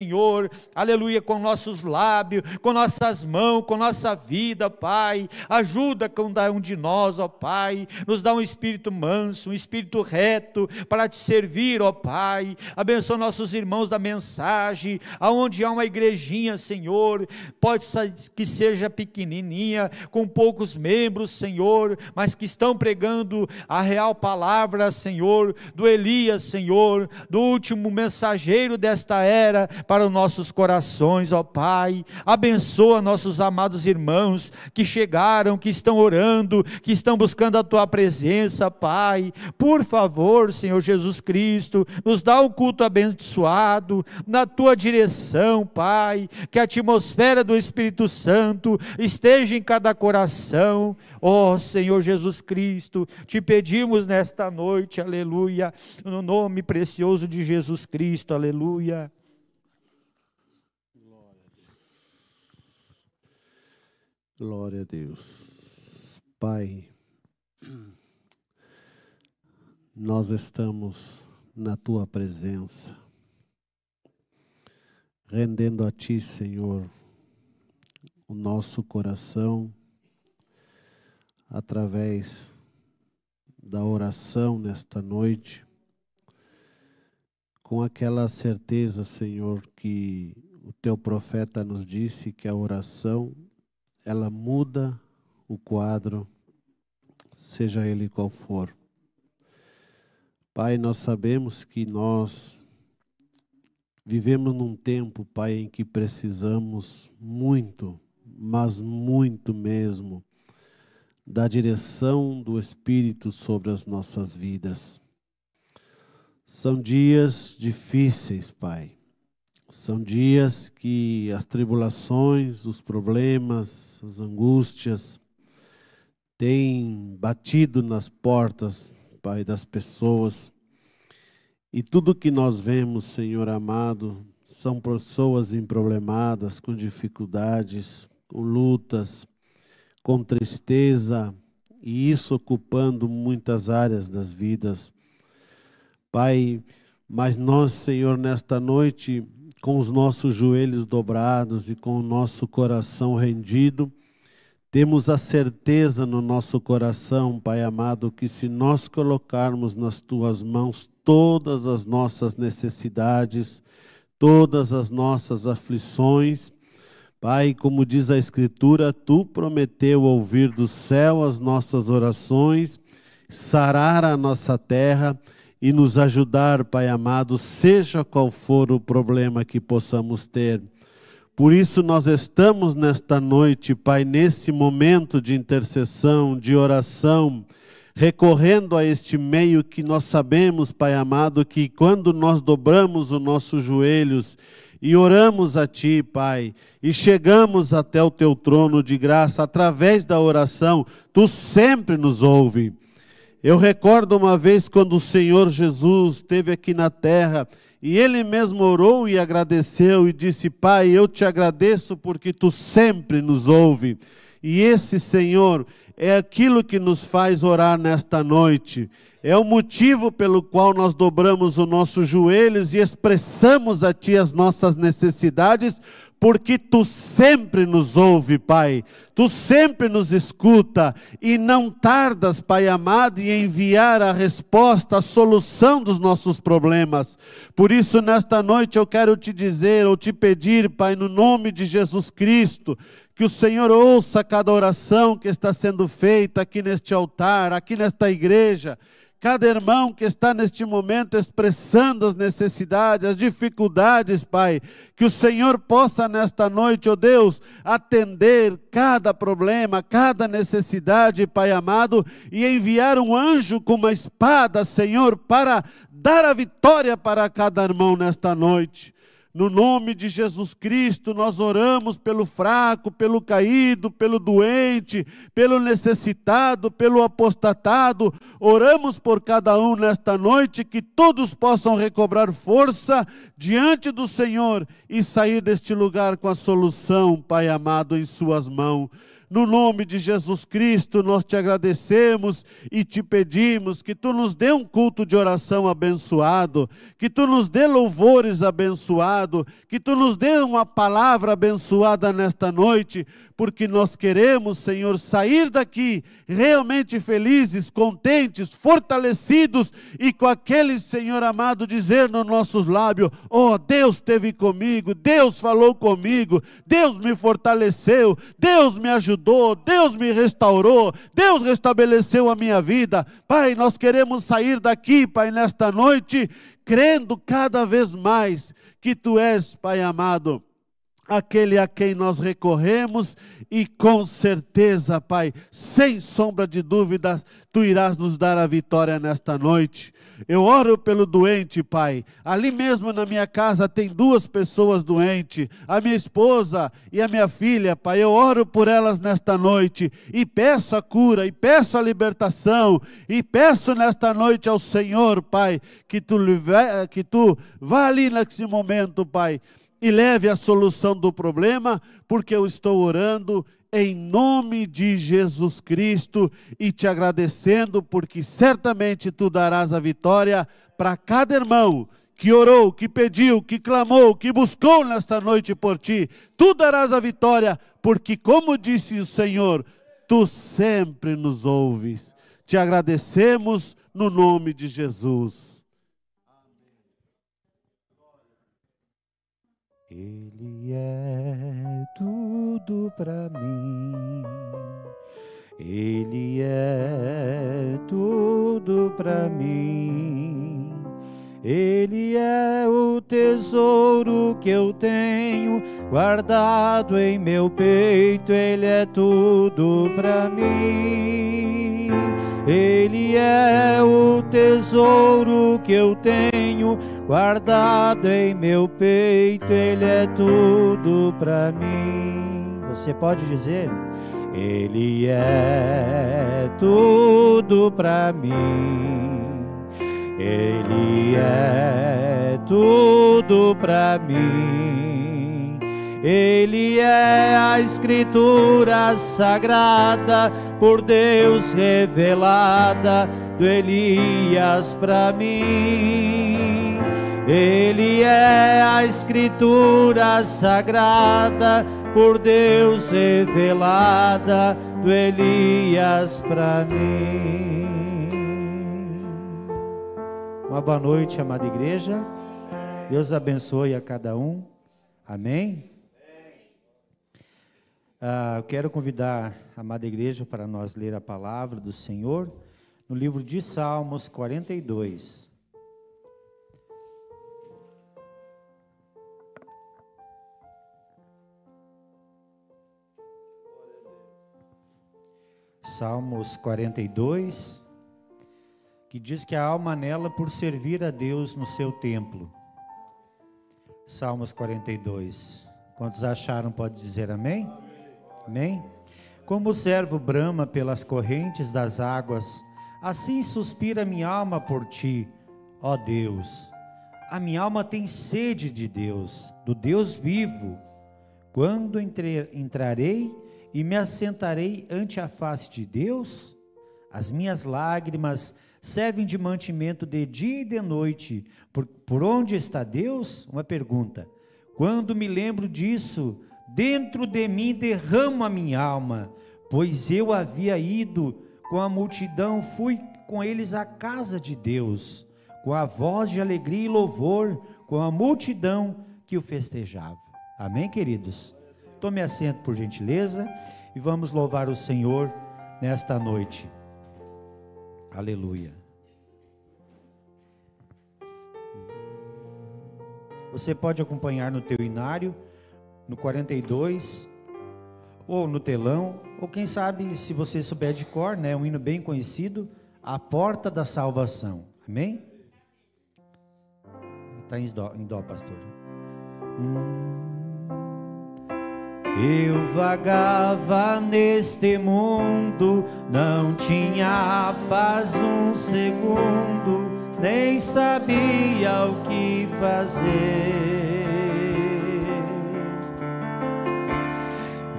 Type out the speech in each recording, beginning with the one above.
Senhor, aleluia, com nossos lábios, com nossas mãos, com nossa vida, Pai. Ajuda cada um de nós, ó Pai. Nos dá um espírito manso, um espírito reto para te servir, ó Pai. Abençoa nossos irmãos da mensagem, aonde há uma igrejinha, Senhor, pode ser que seja pequenininha, com poucos membros, Senhor, mas que estão pregando a real palavra, Senhor, do Elias, Senhor, do último mensageiro desta era, para os nossos corações, ó Pai. Abençoa nossos amados irmãos que chegaram, que estão orando, que estão buscando a Tua presença, Pai. Por favor, Senhor Jesus Cristo, nos dá um culto abençoado, na Tua direção, Pai, que a atmosfera do Espírito Santo esteja em cada coração, ó Senhor Jesus Cristo. Te pedimos nesta noite, aleluia, no nome precioso de Jesus Cristo, aleluia. Glória a Deus. Pai, nós estamos na Tua presença, rendendo a Ti, Senhor, o nosso coração, através da oração nesta noite, com aquela certeza, Senhor, que o Teu profeta nos disse que a oração ela muda o quadro, seja ele qual for. Pai, nós sabemos que nós vivemos num tempo, Pai, em que precisamos muito, mas muito mesmo, da direção do Espírito sobre as nossas vidas. São dias difíceis, Pai. São dias que as tribulações, os problemas, as angústias têm batido nas portas, Pai, das pessoas. E tudo que nós vemos, Senhor amado, são pessoas emproblemadas, com dificuldades, com lutas, com tristeza, e isso ocupando muitas áreas das vidas. Pai, mas nós, Senhor, nesta noite, com os nossos joelhos dobrados e com o nosso coração rendido, temos a certeza no nosso coração, Pai amado, que se nós colocarmos nas Tuas mãos todas as nossas necessidades, todas as nossas aflições, Pai, como diz a Escritura, Tu prometeu ouvir do céu as nossas orações, sarar a nossa terra e nos ajudar, Pai amado, seja qual for o problema que possamos ter. Por isso nós estamos nesta noite, Pai, nesse momento de intercessão, de oração, recorrendo a este meio que nós sabemos, Pai amado, que quando nós dobramos os nossos joelhos e oramos a Ti, Pai, e chegamos até o Teu trono de graça através da oração, Tu sempre nos ouve. Eu recordo uma vez quando o Senhor Jesus esteve aqui na terra e Ele mesmo orou e agradeceu e disse: Pai, eu te agradeço porque Tu sempre nos ouve. E esse, Senhor, é aquilo que nos faz orar nesta noite. É o motivo pelo qual nós dobramos os nossos joelhos e expressamos a Ti as nossas necessidades, porque Tu sempre nos ouve, Pai. Tu sempre nos escuta e não tardas, Pai amado, em enviar a resposta, a solução dos nossos problemas. Por isso, nesta noite eu quero te dizer ou te pedir, Pai, no nome de Jesus Cristo, que o Senhor ouça cada oração que está sendo feita aqui neste altar, aqui nesta igreja. Cada irmão que está neste momento expressando as necessidades, as dificuldades, Pai, que o Senhor possa nesta noite, ó Deus, atender cada problema, cada necessidade, Pai amado, e enviar um anjo com uma espada, Senhor, para dar a vitória para cada irmão nesta noite. No nome de Jesus Cristo, nós oramos pelo fraco, pelo caído, pelo doente, pelo necessitado, pelo apostatado. Oramos por cada um nesta noite, que todos possam recobrar força diante do Senhor e sair deste lugar com a solução, Pai amado, em suas mãos. No nome de Jesus Cristo, nós te agradecemos e te pedimos que tu nos dê um culto de oração abençoado, que tu nos dê louvores abençoado, que tu nos dê uma palavra abençoada nesta noite, porque nós queremos, Senhor, sair daqui realmente felizes, contentes, fortalecidos e com aquele, Senhor amado, dizer nos nossos lábios: oh, Deus esteve comigo, Deus falou comigo, Deus me fortaleceu, Deus me ajudou, Deus me restaurou, Deus restabeleceu a minha vida. Pai, nós queremos sair daqui, Pai, nesta noite, crendo cada vez mais que Tu és, Pai amado, aquele a quem nós recorremos, e com certeza, Pai, sem sombra de dúvida, Tu irás nos dar a vitória nesta noite. Eu oro pelo doente, Pai. Ali mesmo na minha casa tem 2 pessoas doentes, a minha esposa e a minha filha, Pai. Eu oro por elas nesta noite e peço a cura, e peço a libertação, e peço nesta noite ao Senhor, Pai, que Tu vá ali nesse momento, Pai, e leve a solução do problema, porque eu estou orando em nome de Jesus Cristo e te agradecendo, porque certamente Tu darás a vitória para cada irmão que orou, que pediu, que clamou, que buscou nesta noite por Ti. Tu darás a vitória, porque, como disse o Senhor, Tu sempre nos ouves. Te agradecemos no nome de Jesus. Ele é tudo para mim, Ele é tudo para mim, Ele é o tesouro que eu tenho guardado em meu peito, Ele é tudo para mim. Ele é o tesouro que eu tenho guardado em meu peito, Ele é tudo para mim. Você pode dizer: Ele é tudo para mim, Ele é tudo para mim. Ele é a Escritura sagrada, por Deus revelada, do Elias para mim. Ele é a Escritura sagrada, por Deus revelada, do Elias para mim. Uma boa noite, amada igreja. Deus abençoe a cada um. Amém? Eu quero convidar a amada igreja para nós ler a palavra do Senhor no livro de Salmos 42. Salmos 42, que diz que a alma anela por servir a Deus no seu templo. Salmos 42. Quantos acharam, pode dizer amém? Amém? Como o servo brama pelas correntes das águas, assim suspira minha alma por Ti, ó Deus. A minha alma tem sede de Deus, do Deus vivo. Quando entrarei e me assentarei ante a face de Deus? As minhas lágrimas servem de mantimento de dia e de noite. Por onde está Deus? Uma pergunta. Quando me lembro disso, dentro de mim derramo a minha alma, pois eu havia ido com a multidão, fui com eles à casa de Deus, com a voz de alegria e louvor, com a multidão que o festejava. Amém, queridos? Tome assento, por gentileza, e vamos louvar o Senhor nesta noite. Aleluia. Você pode acompanhar no teu inário, no 42, ou no telão, ou quem sabe, se você souber de cor, né, um hino bem conhecido, A Porta da Salvação. Amém? Está em dó, pastor. Eu vagava neste mundo, não tinha paz um segundo, nem sabia o que fazer.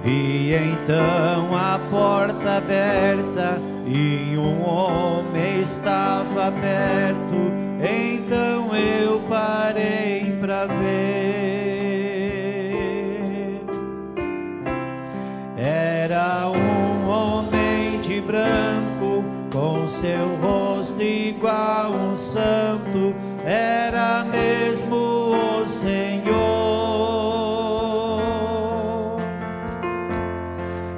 Vi então a porta aberta e um homem estava perto. Então eu parei para ver. Era um homem de branco, com seu rosto igual um santo. Era mesmo o Senhor.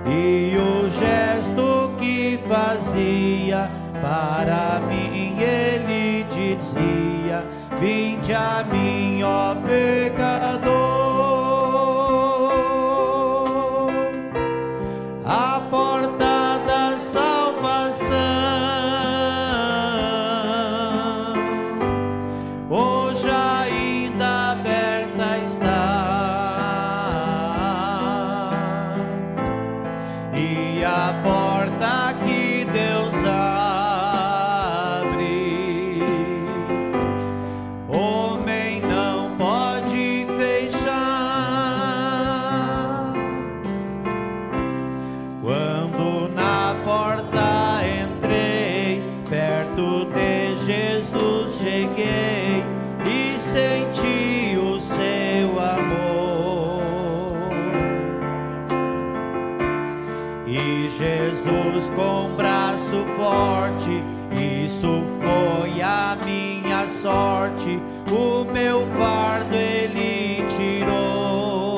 E o gesto que fazia para mim, ele dizia: vinde a mim, ó pecador. A porta da salvação hoje ainda aberta está. E a porta que Deus abre, homem não pode fechar. Quando na porta entrei, perto de Jesus cheguei e senti o seu amor. E Jesus com braço forte, isso foi a minha sorte. O meu fardo ele tirou.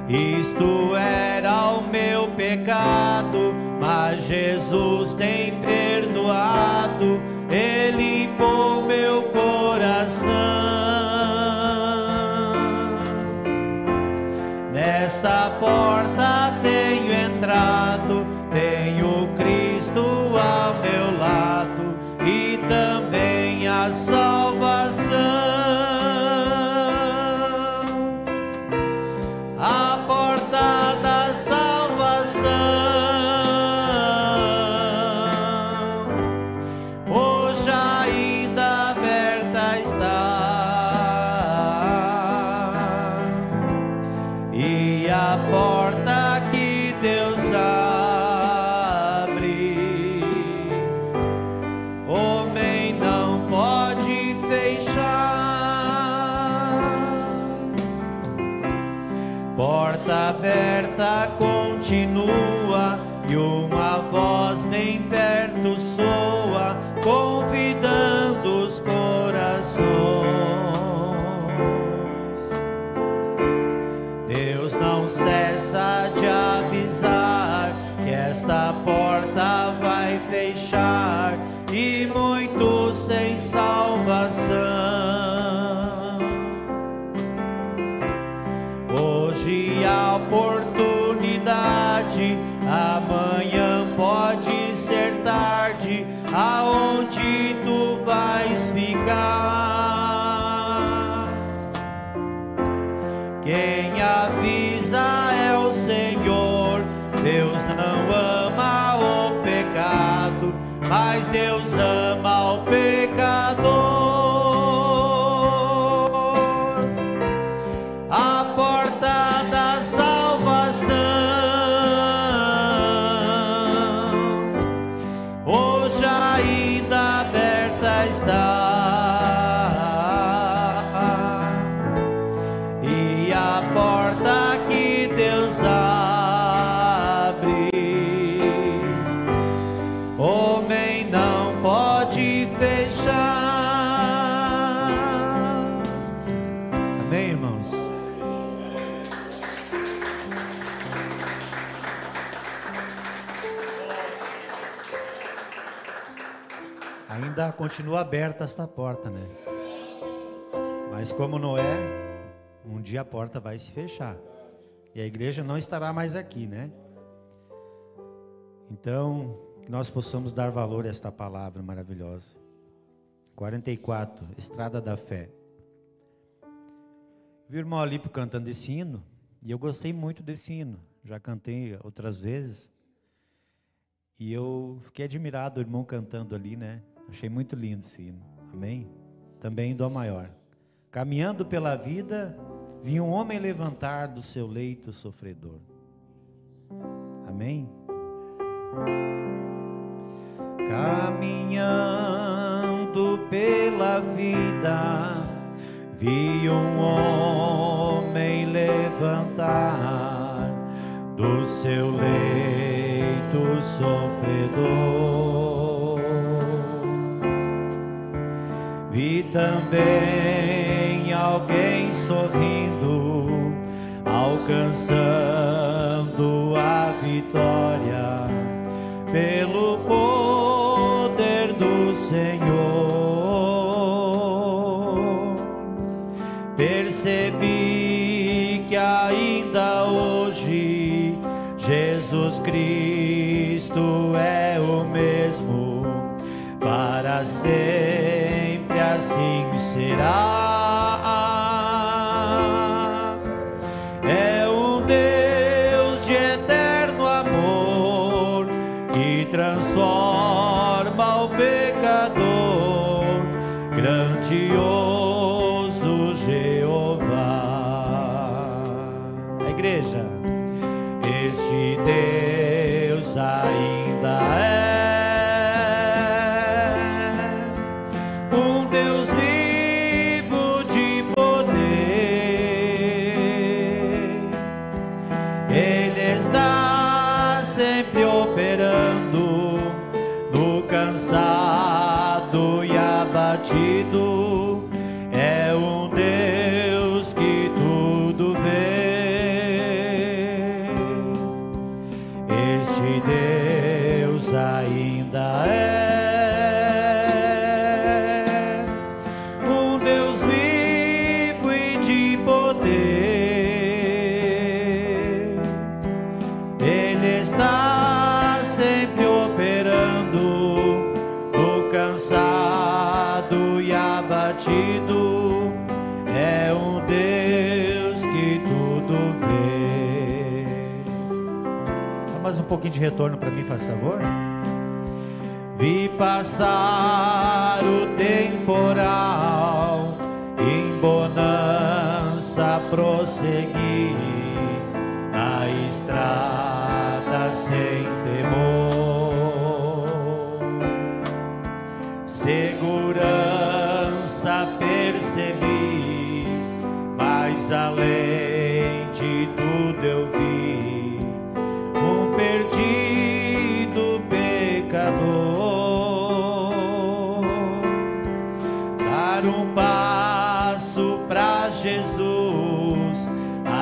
Isto era o meu pecado, mas Jesus tem perdoado. Ele limpou meu coração. Nesta porta tenho entrado, tenho Cristo ao meu lado e também a salvação. A porta da salvação hoje ainda aberta está. E a porta que Deus abre, homem não pode fechar. Porta aberta continua e uma voz bem perto soa, convidando os corações. Deus não cessa de avisar que esta porta vai fechar e muitos sem salvação. Hoje a oportunidade, amanhã pode ser tarde. Aonde tu vais ficar? Quem avisa é o Senhor. Deus não ama o pecado, mas Deus ama o pecador. A porta da salvação hoje ainda aberta está. E a porta que Deus abre, homem não pode fechar. Amém, irmãos? Ainda continua aberta esta porta, né? Mas como não é, um dia a porta vai se fechar e a igreja não estará mais aqui, né? Então, que nós possamos dar valor a esta palavra maravilhosa. 44, Estrada da Fé. Vi o irmão Alipo cantando esse hino e eu gostei muito desse hino. Já cantei outras vezes e eu fiquei admirado, o irmão cantando ali, né? Achei muito lindo esse hino. Amém? Também em Dó maior. Caminhando pela vida, vi um homem levantar do seu leito sofredor. Amém? Caminhando pela vida, vi um homem levantar do seu leito sofredor. Vi também alguém sorrindo, alcançando a vitória pelo poder do Senhor. Percebi que ainda hoje Jesus Cristo é o mesmo, para sempre assim será. É um Deus de eterno amor, que transforma o pecador, grandioso Jeová. A igreja, este Deus ainda é um Deus vivo de poder. Ele está sempre operando no cansado e abatido. É um Deus que tudo vê. Este Deus ainda é um Deus vivo e de poder. Ele está sempre operando no cansado e abatido. É um Deus que tudo vê. Dá mais um pouquinho de retorno para mim, faz favor. Vi passar o temporal, em bonança prosseguir na estrada sem temor. Segurança percebi, mas além de tudo eu vi um perdido pecador dar um passo para Jesus,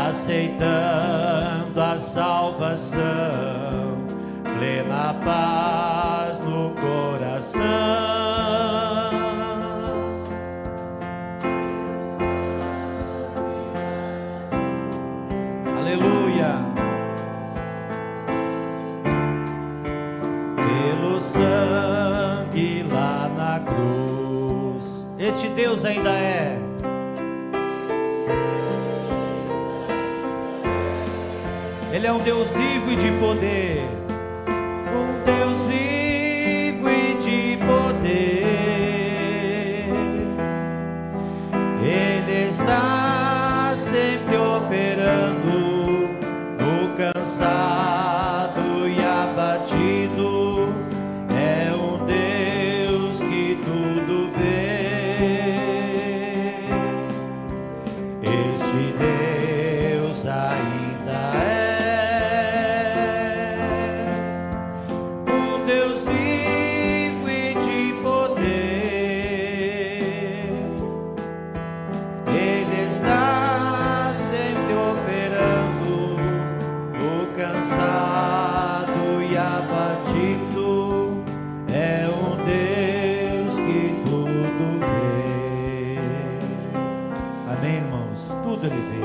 aceitando a salvação, plena paz no coração. Aleluia. Pelo sangue lá na cruz, este Deus ainda é. Ele é um Deus vivo e de poder. Um Deus vivo e de poder. Ele está sempre operando no cansado e abatido. É um Deus que tudo vê. Este Deus ainda é Deus vivo e de poder. Ele está sempre operando no cansado e abatido. É um Deus que tudo vê. Amém, irmãos? Tudo Ele vê,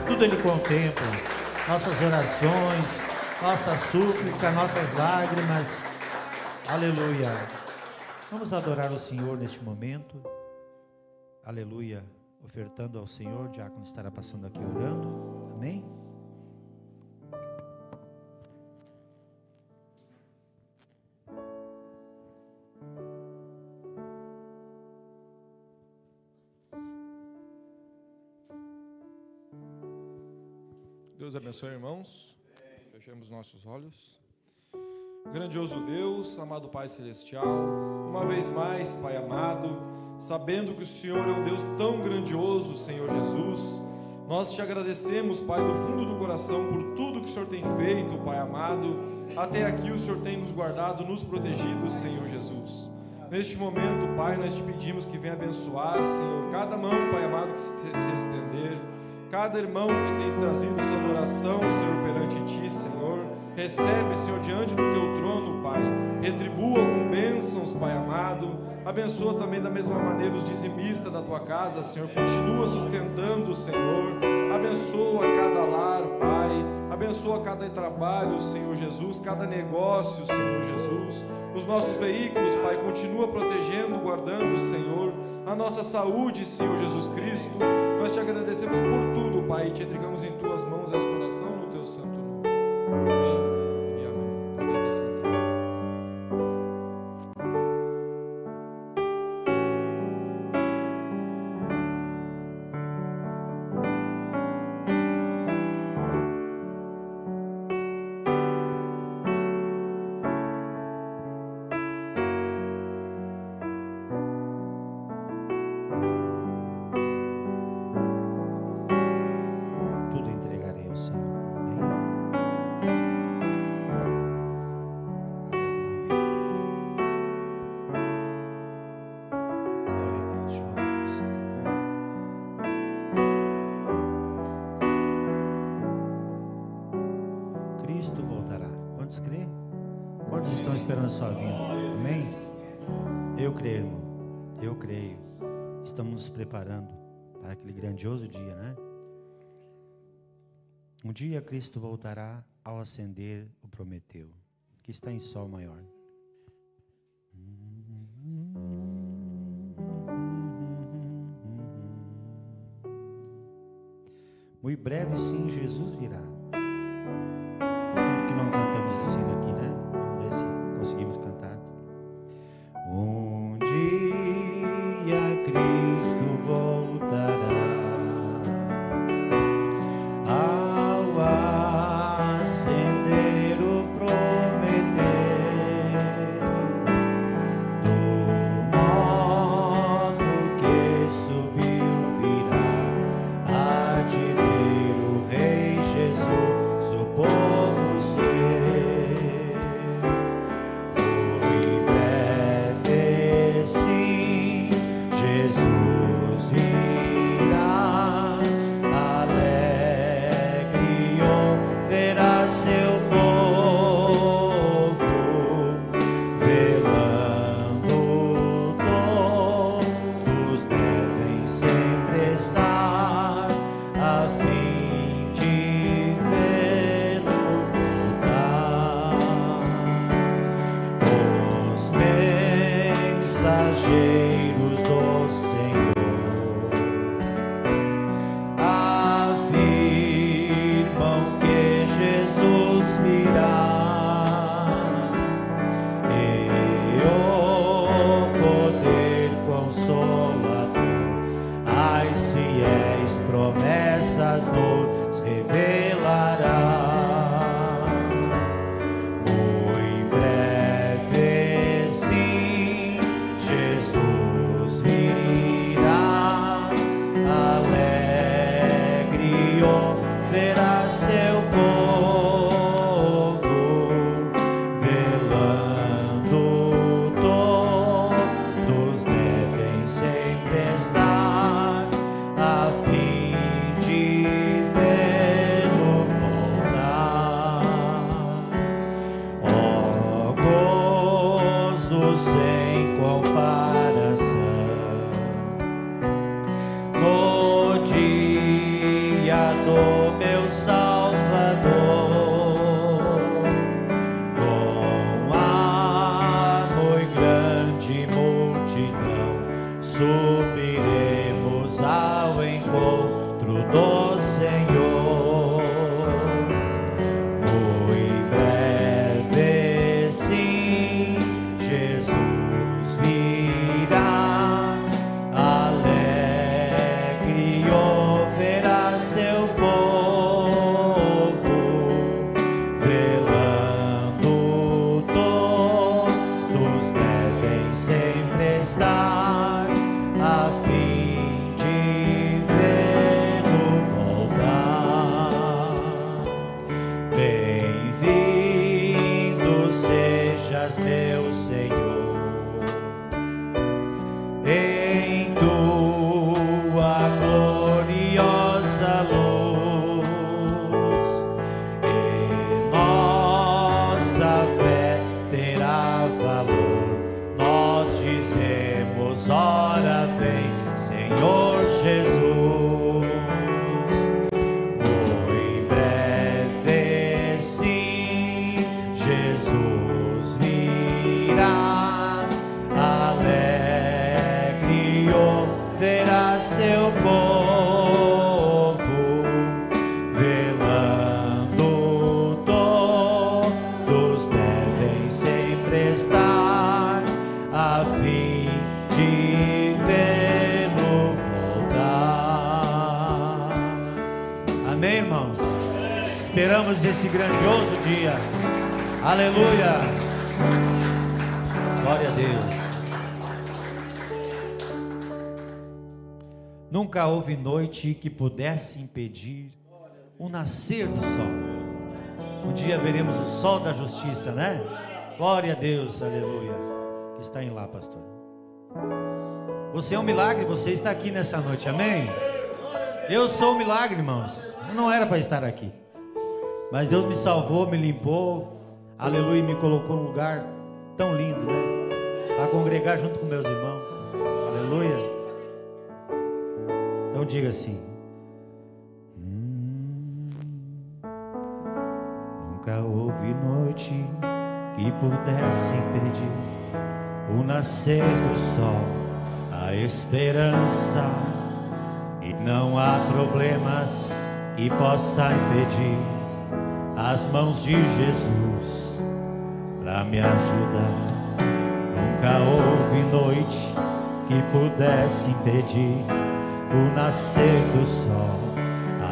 tudo Ele contempla. Nossas orações, nossa súplica, nossas lágrimas. Aleluia. Vamos adorar o Senhor neste momento. Aleluia. Ofertando ao Senhor, o diácono estará passando aqui orando. Amém? Deus abençoe, irmãos. Fechemos nossos olhos. Grandioso Deus, amado Pai Celestial, uma vez mais, Pai amado, sabendo que o Senhor é um Deus tão grandioso, Senhor Jesus, nós te agradecemos, Pai, do fundo do coração, por tudo que o Senhor tem feito, Pai amado. Até aqui o Senhor tem nos guardado, nos protegido, Senhor Jesus. Neste momento, Pai, nós te pedimos que venha abençoar, Senhor, cada mão, Pai amado, que se estender, cada irmão que tem trazido sua adoração, Senhor, perante ti, Senhor. Recebe, Senhor, diante do teu trono, Pai. Retribua com bênçãos, Pai amado. Abençoa também da mesma maneira os dizimistas da tua casa, Senhor. Continua sustentando, Senhor. Abençoa cada lar, Pai. Abençoa cada trabalho, Senhor Jesus. Cada negócio, Senhor Jesus. Os nossos veículos, Pai. Continua protegendo, guardando, Senhor. A nossa saúde, Senhor Jesus Cristo. Nós te agradecemos por tudo, Pai. E te entregamos em tuas mãos esta oração no teu santo nome. Amém. Esperando a sua vinda, amém? Eu creio, irmão, eu creio. Estamos nos preparando para aquele grandioso dia, né? Um dia Cristo voltará ao acender o Prometeu, que está em sol maior. Muito breve, sim, Jesus virá. Faz tempo que não cantamos assim aqui, né? Vamos ver se conseguimos cantar. Um dia Cristo voltará ao acender o Prometeu, do modo que subiu virá, há de ver o Rei Jesus, o povo seu. Mensageiros do Senhor afirmam que Jesus virá, e o poder consolador as fiéis promessas nos revelará. Sem comparação, no dia do meu Salvador, com a muito grande multidão, subiremos ao encontro do Senhor. Muito breve, sim, Jesus virá, alegre o verá seu povo, gloriosa luz, e nossa fé terá valor. Nós dizemos: ora vem, Senhor Jesus. Muito breve, sim, Jesus virá, alegre verá seu povo, velando todos devem sempre estar, a fim de vê-lo voltar. Amém, irmãos? Esperamos esse grandioso dia. Aleluia! Glória a Deus. Nunca houve noite que pudesse impedir o nascer do sol. Um dia veremos o sol da justiça, né? Glória a Deus, aleluia. Que está em lá, pastor. Você é um milagre, você está aqui nessa noite, amém? Eu sou um milagre, irmãos. Eu não era para estar aqui, mas Deus me salvou, me limpou, aleluia, e me colocou num lugar tão lindo, né? Para congregar junto com meus irmãos, aleluia. Então diga assim: nunca houve noite que pudesse impedir o nascer do sol, a esperança, e não há problemas que possa impedir as mãos de Jesus para me ajudar. Nunca houve noite que pudesse impedir o nascer do sol,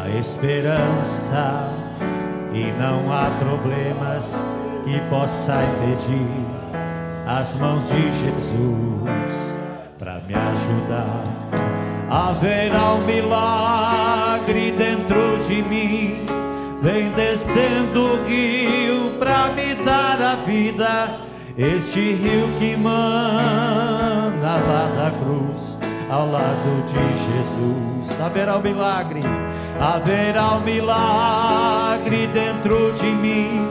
a esperança, e não há problemas que possa impedir as mãos de Jesus para me ajudar. Haverá um milagre dentro de mim, vem descendo o rio para me dar a vida, este rio que mana lá da cruz, ao lado de Jesus. Haverá um milagre, haverá um milagre dentro de mim,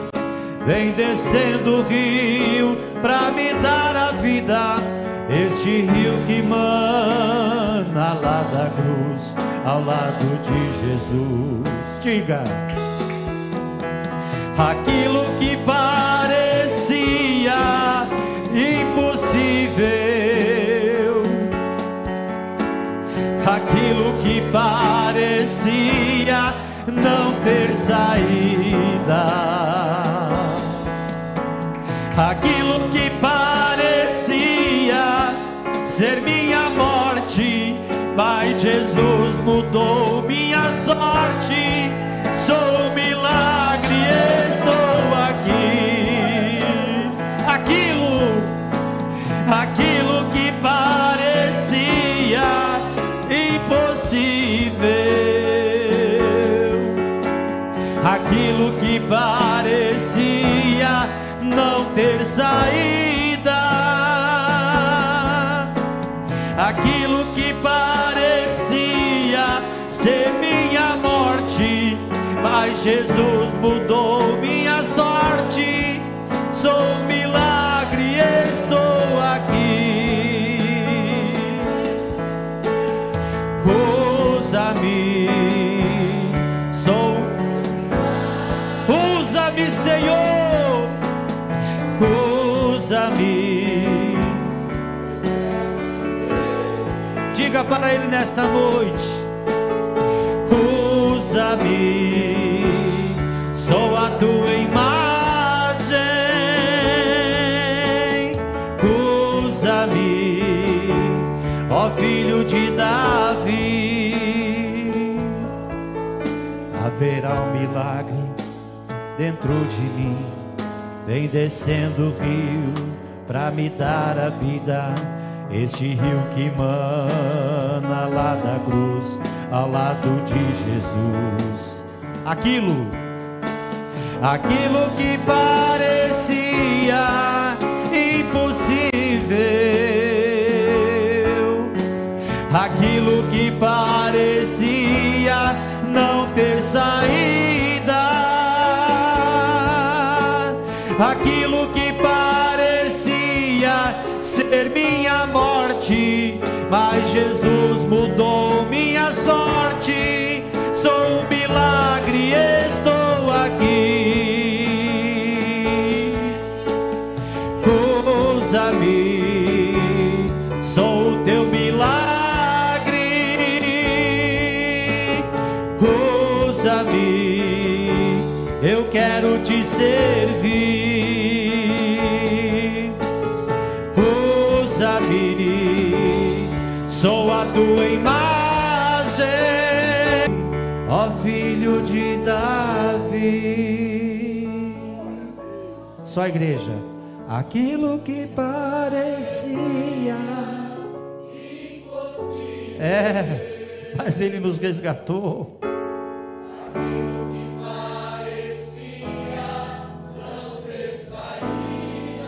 vem descendo o rio para me dar a vida, este rio que mana lá da cruz, ao lado de Jesus. Diga: aquilo que parecia impossível, aquilo que parecia não ter saída, aquilo que parecia ser minha morte, Pai Jesus mudou minha sorte. Sou um milagre, estou aqui. Aquilo que parecia impossível, aquilo que parecia não ter saída, aquilo que parecia ser minha morte, mas Jesus mudou minha sorte. Sou um milagre, estou aqui. Usa-me, usa-me, Senhor, usa-me. Diga para Ele nesta noite: usa-me, sou a tua imagem, usa-me, ó Filho de Davi. Haverá um milagre dentro de mim, vem descendo o rio pra me dar a vida, este rio que mana lá da cruz, ao lado de Jesus. Aquilo que parecia impossível, aquilo que parecia parecia não ter saída, aquilo que parecia ser minha morte, mas Jesus mudou minha sorte. Sou um milagre, estou aqui. Usa-me, sou o teu milagre. Usa-me, eu quero te servir. Usa-me, sou a tua imagem, ó filho de Davi. Só a igreja. Aquilo que parecia impossível, mas Ele nos resgatou. Aquilo que parecia não ter saída,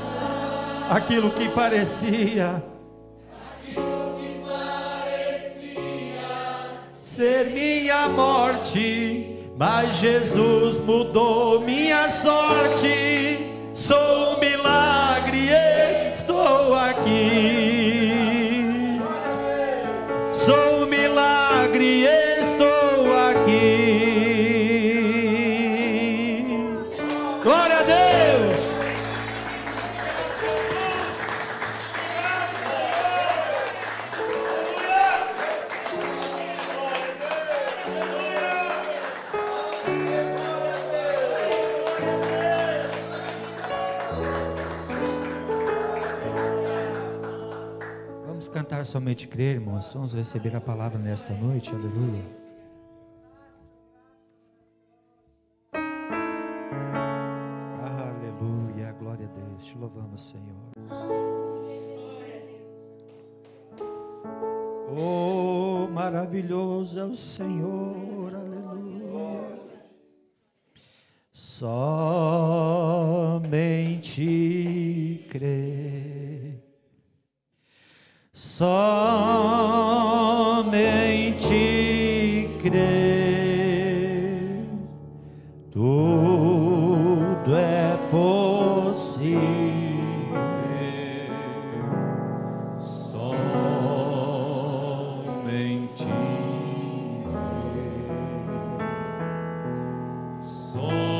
aquilo que parecia ser minha morte, mas Jesus mudou minha sorte. Sou um milagre, estou aqui. Sou um milagre, estou aqui. Glória a Deus. Cantar somente crer, irmãos. Vamos receber a palavra nesta noite, aleluia. Aleluia, glória a Deus, te louvamos, Senhor. Oh, maravilhoso é o Senhor, aleluia. Somente crer. Somente crer, tudo é possível. Somente crer, somente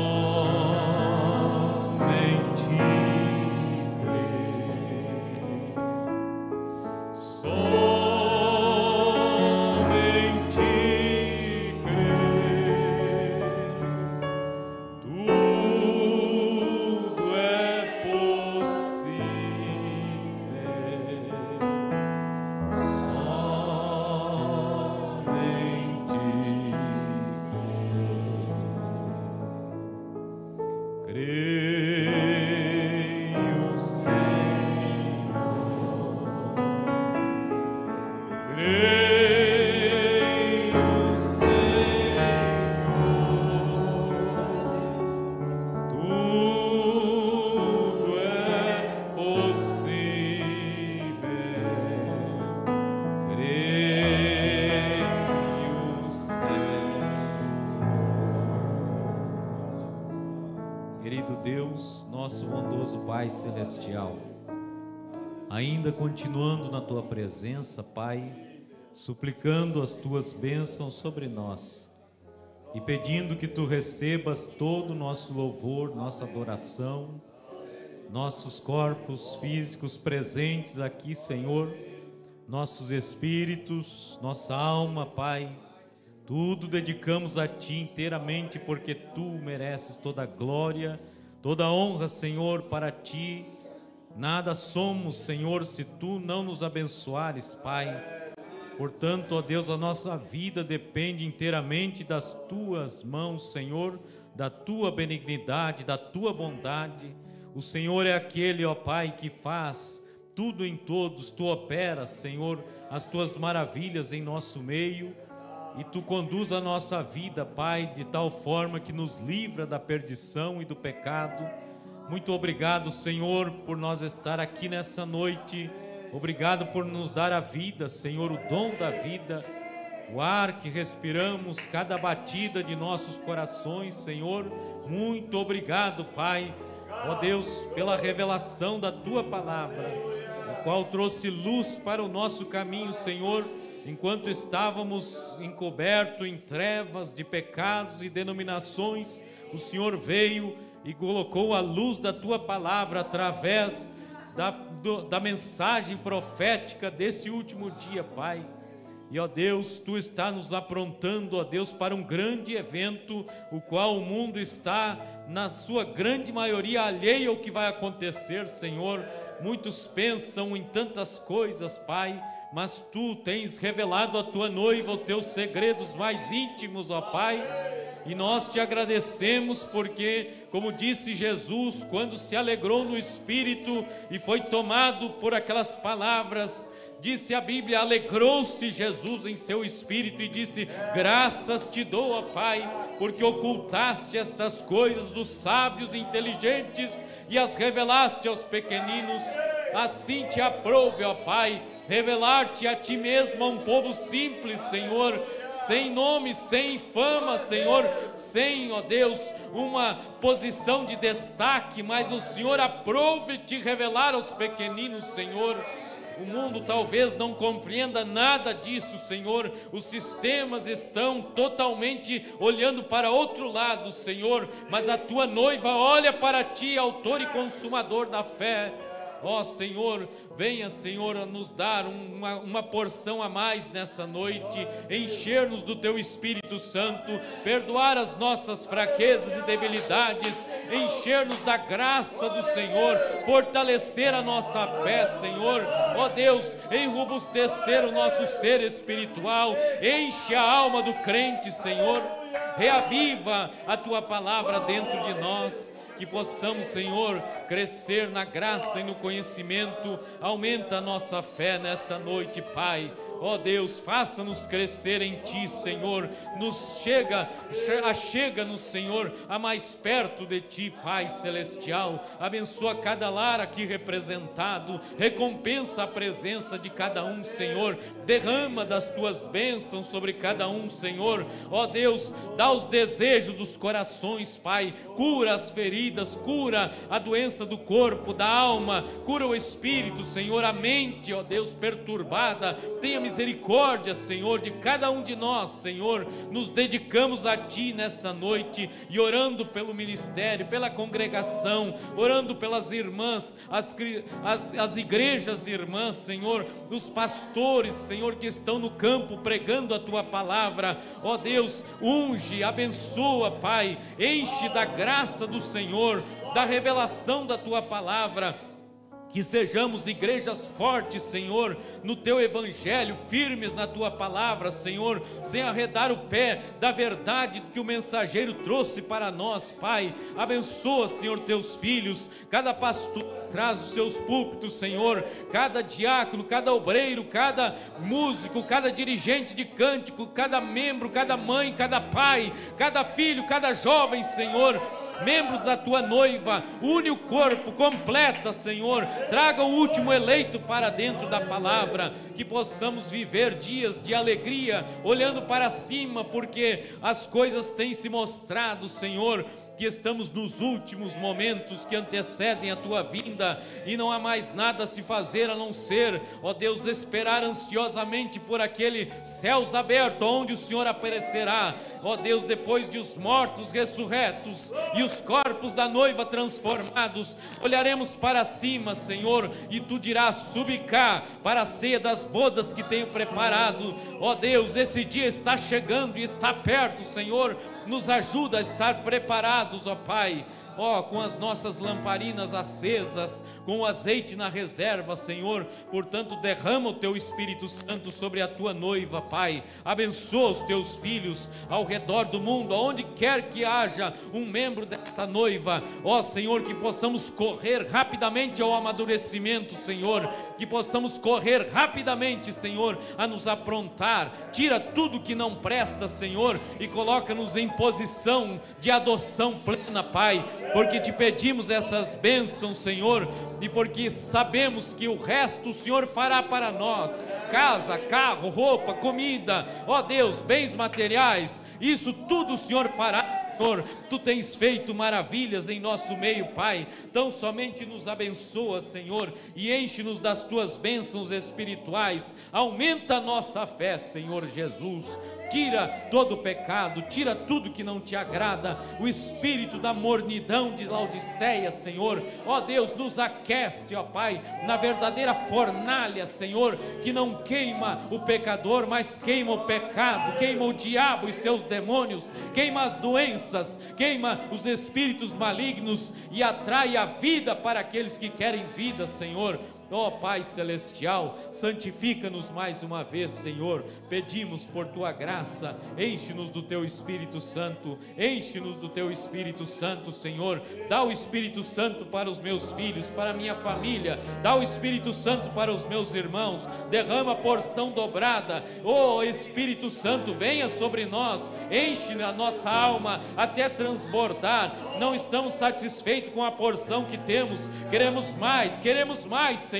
Pai Celestial, ainda continuando na Tua presença, Pai, suplicando as Tuas bênçãos sobre nós e pedindo que Tu recebas todo o nosso louvor, nossa adoração, nossos corpos físicos presentes aqui, Senhor, nossos espíritos, nossa alma, Pai, tudo dedicamos a Ti inteiramente, porque Tu mereces toda a glória, toda a honra, Senhor, para Ti. Nada somos, Senhor, se Tu não nos abençoares, Pai. Portanto, ó Deus, a nossa vida depende inteiramente das Tuas mãos, Senhor, da Tua benignidade, da Tua bondade. O Senhor é aquele, ó Pai, que faz tudo em todos. Tu operas, Senhor, as Tuas maravilhas em nosso meio. E Tu conduz a nossa vida, Pai, de tal forma que nos livra da perdição e do pecado. Muito obrigado, Senhor, por nós estar aqui nessa noite. Obrigado por nos dar a vida, Senhor, o dom da vida. o ar que respiramos, cada batida de nossos corações, Senhor. Muito obrigado, Pai, ó Deus, pela revelação da Tua palavra, a qual trouxe luz para o nosso caminho, Senhor, enquanto estávamos encobertos em trevas de pecados e denominações. O Senhor veio e colocou a luz da Tua palavra através da mensagem profética desse último dia, Pai. E, ó Deus, Tu está nos aprontando, ó Deus, para um grande evento, o qual o mundo está, na sua grande maioria, alheio ao que vai acontecer, Senhor. Muitos pensam em tantas coisas, Pai, mas Tu tens revelado à Tua noiva os Teus segredos mais íntimos, ó Pai. E nós Te agradecemos porque, como disse Jesus, quando se alegrou no Espírito e foi tomado por aquelas palavras, disse a Bíblia, alegrou-se Jesus em seu espírito e disse: graças Te dou, ó Pai, porque ocultaste estas coisas dos sábios e inteligentes e as revelaste aos pequeninos. Assim Te aprove, ó Pai, revelar-te a Ti mesmo a um povo simples, Senhor, sem nome, sem fama, Senhor, sem, ó Deus, uma posição de destaque, mas o Senhor aprove Te revelar aos pequeninos, Senhor. O mundo talvez não compreenda nada disso, Senhor. Os sistemas estão totalmente olhando para outro lado, Senhor, mas a Tua noiva olha para Ti, autor e consumador da fé. Ó Senhor, venha, Senhor, a nos dar uma porção a mais nessa noite, encher-nos do Teu Espírito Santo, perdoar as nossas fraquezas e debilidades, encher-nos da graça do Senhor, fortalecer a nossa fé, Senhor. Ó Deus, enrobustecer o nosso ser espiritual, enche a alma do crente, Senhor. Reaviva a Tua palavra dentro de nós, que possamos, Senhor, crescer na graça e no conhecimento. Aumenta a nossa fé nesta noite, Pai. Ó Deus, faça-nos crescer em Ti, Senhor. Achega-nos, Senhor, a mais perto de Ti, Pai Celestial. Abençoa cada lar aqui representado. Recompensa a presença de cada um, Senhor. Derrama das Tuas bênçãos sobre cada um, Senhor. Ó Deus, dá os desejos dos corações, Pai. Cura as feridas, cura a doença do corpo, da alma. Cura o espírito, Senhor. A mente, ó Deus, perturbada. Tenha misericórdia, Senhor, de cada um de nós, Senhor. Nos dedicamos a Ti nessa noite e orando pelo ministério, pela congregação, orando pelas irmãs, as igrejas irmãs, Senhor, dos pastores, Senhor, que estão no campo pregando a Tua palavra. Ó Deus, unge, abençoa, Pai, enche da graça do Senhor, da revelação da Tua palavra. Que sejamos igrejas fortes, Senhor, no Teu Evangelho, firmes na Tua palavra, Senhor, sem arredar o pé da verdade que o mensageiro trouxe para nós, Pai. Abençoa, Senhor, Teus filhos, cada pastor traz os seus púlpitos, Senhor, cada diácono, cada obreiro, cada músico, cada dirigente de cântico, cada membro, cada mãe, cada pai, cada filho, cada jovem, Senhor, membros da Tua noiva, une o corpo, completa, Senhor, traga o último eleito para dentro da palavra, que possamos viver dias de alegria, olhando para cima, porque as coisas têm se mostrado, Senhor, que estamos nos últimos momentos que antecedem a Tua vinda, e não há mais nada a se fazer a não ser, ó Deus, esperar ansiosamente por aquele céus abertos, onde o Senhor aparecerá, ó Deus, depois de os mortos ressurretos e os corpos da noiva transformados. Olharemos para cima, Senhor, e Tu dirás: subi cá para a ceia das bodas que tenho preparado. Ó Deus, esse dia está chegando e está perto, Senhor. Nos ajuda a estar preparados, ó Pai, ó, com as nossas lamparinas acesas, com o azeite na reserva, Senhor. Portanto, derrama o Teu Espírito Santo sobre a Tua noiva, Pai. Abençoa os Teus filhos ao redor do mundo, aonde quer que haja um membro desta noiva, ó Senhor, que possamos correr rapidamente ao amadurecimento, Senhor, que possamos correr rapidamente, Senhor, a nos aprontar. Tira tudo que não presta, Senhor, e coloca-nos em posição de adoção plena, Pai, porque te pedimos essas bênçãos, Senhor, e porque sabemos que o resto o Senhor fará para nós: casa, carro, roupa, comida, ó Deus, bens materiais, isso tudo o Senhor fará. Senhor, Tu tens feito maravilhas em nosso meio, Pai. Tão somente nos abençoa, Senhor, e enche-nos das Tuas bênçãos espirituais. Aumenta a nossa fé, Senhor Jesus. Tira todo o pecado, tira tudo que não te agrada, o espírito da mornidão de Laodiceia, Senhor, ó Deus, nos aquece, ó Pai, na verdadeira fornalha, Senhor, que não queima o pecador, mas queima o pecado, queima o diabo e seus demônios, queima as doenças, queima os espíritos malignos e atrai a vida para aqueles que querem vida, Senhor. Ó Pai Celestial, santifica-nos mais uma vez, Senhor. Pedimos por Tua graça, enche-nos do Teu Espírito Santo, enche-nos do Teu Espírito Santo, Senhor. Dá o Espírito Santo para os meus filhos, para a minha família, dá o Espírito Santo para os meus irmãos, derrama a porção dobrada. Ó Espírito Santo, venha sobre nós, enche a nossa alma até transbordar. Não estamos satisfeitos com a porção que temos, queremos mais, Senhor.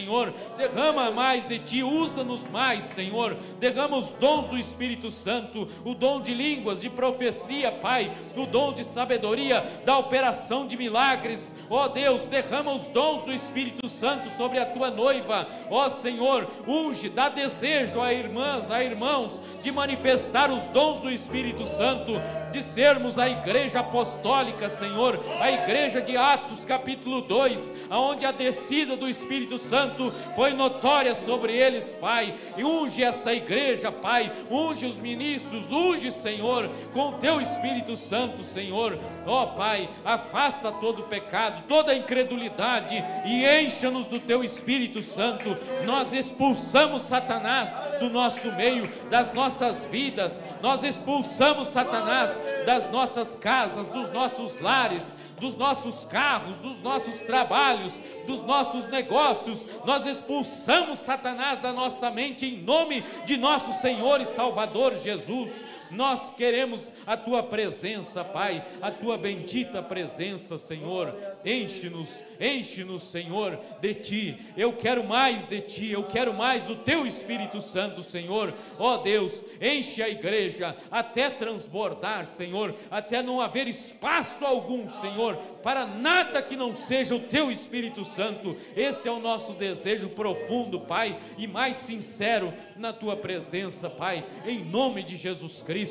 Derrama mais de Ti, usa-nos mais, Senhor. Derrama os dons do Espírito Santo, o dom de línguas, de profecia, Pai, o dom de sabedoria, da operação de milagres. Ó Deus, derrama os dons do Espírito Santo sobre a Tua noiva. Ó Senhor, unge, dá desejo a irmãs, a irmãos, de manifestar os dons do Espírito Santo, de sermos a igreja apostólica, Senhor, a igreja de Atos capítulo 2, aonde a descida do Espírito Santo foi notória sobre eles, Pai. E unge essa igreja, Pai, unge os ministros, unge, Senhor, com o Teu Espírito Santo, Senhor. Ó Pai, afasta todo o pecado, toda a incredulidade e encha-nos do Teu Espírito Santo. Nós expulsamos Satanás do nosso meio, das nossas vidas. Nós expulsamos Satanás das nossas casas, dos nossos lares, dos nossos carros, dos nossos trabalhos, dos nossos negócios. Nós expulsamos Satanás da nossa mente em nome de nosso Senhor e Salvador Jesus. Nós queremos a Tua presença, Pai, a Tua bendita presença, Senhor. Enche-nos, Senhor, de Ti. Eu quero mais de Ti, eu quero mais do Teu Espírito Santo, Senhor. Ó Deus, enche a igreja até transbordar, Senhor, até não haver espaço algum, Senhor, para nada que não seja o Teu Espírito Santo. Esse é o nosso desejo profundo, Pai, e mais sincero na Tua presença, Pai. Em nome de Jesus Cristo,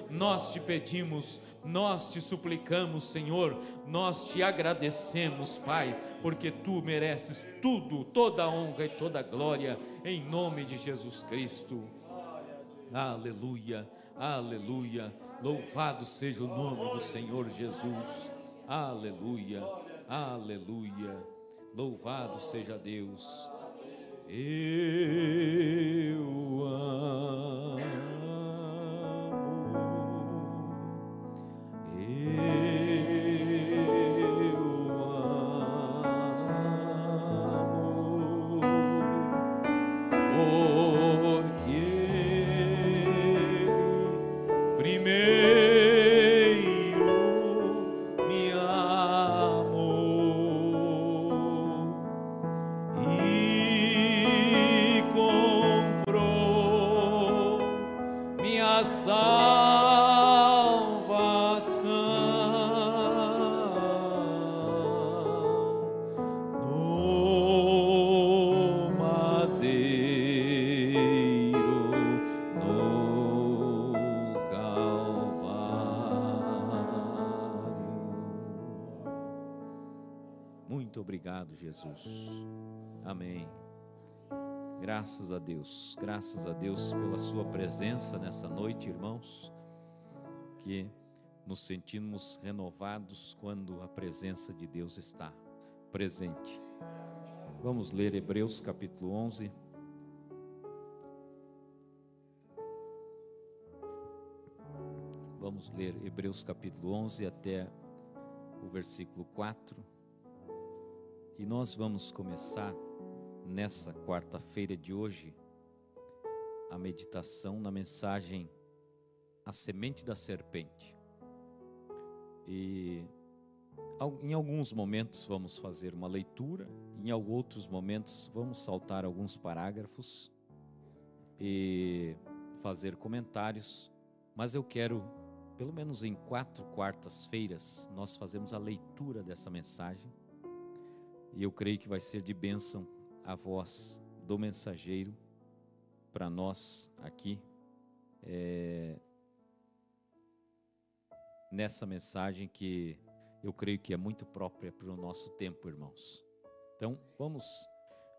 nós te pedimos, nós te suplicamos, Senhor, nós te agradecemos, Pai, porque Tu mereces tudo, toda a honra e toda a glória, em nome de Jesus Cristo. Aleluia, aleluia, louvado seja o nome do Senhor Jesus. Aleluia, aleluia, louvado seja Deus. Eu amo, porque primeiro me amou e comprou minha salvação no madeiro, no Calvário. Muito obrigado, Jesus. Amém. Graças a Deus pela sua presença nessa noite, irmãos, que nos sentimos renovados quando a presença de Deus está presente. Vamos ler Hebreus capítulo 11. Vamos ler Hebreus capítulo 11 até o versículo 4. E nós vamos começar nessa quarta-feira de hoje a meditação na mensagem A Semente da Serpente. E em alguns momentos vamos fazer uma leitura, em outros momentos vamos saltar alguns parágrafos e fazer comentários, mas eu quero, pelo menos em 4 quartas-feiras, nós fazemos a leitura dessa mensagem, e eu creio que vai ser de bênção a voz do mensageiro para nós aqui, nessa mensagem que eu creio que é muito própria para o nosso tempo, irmãos. Então, vamos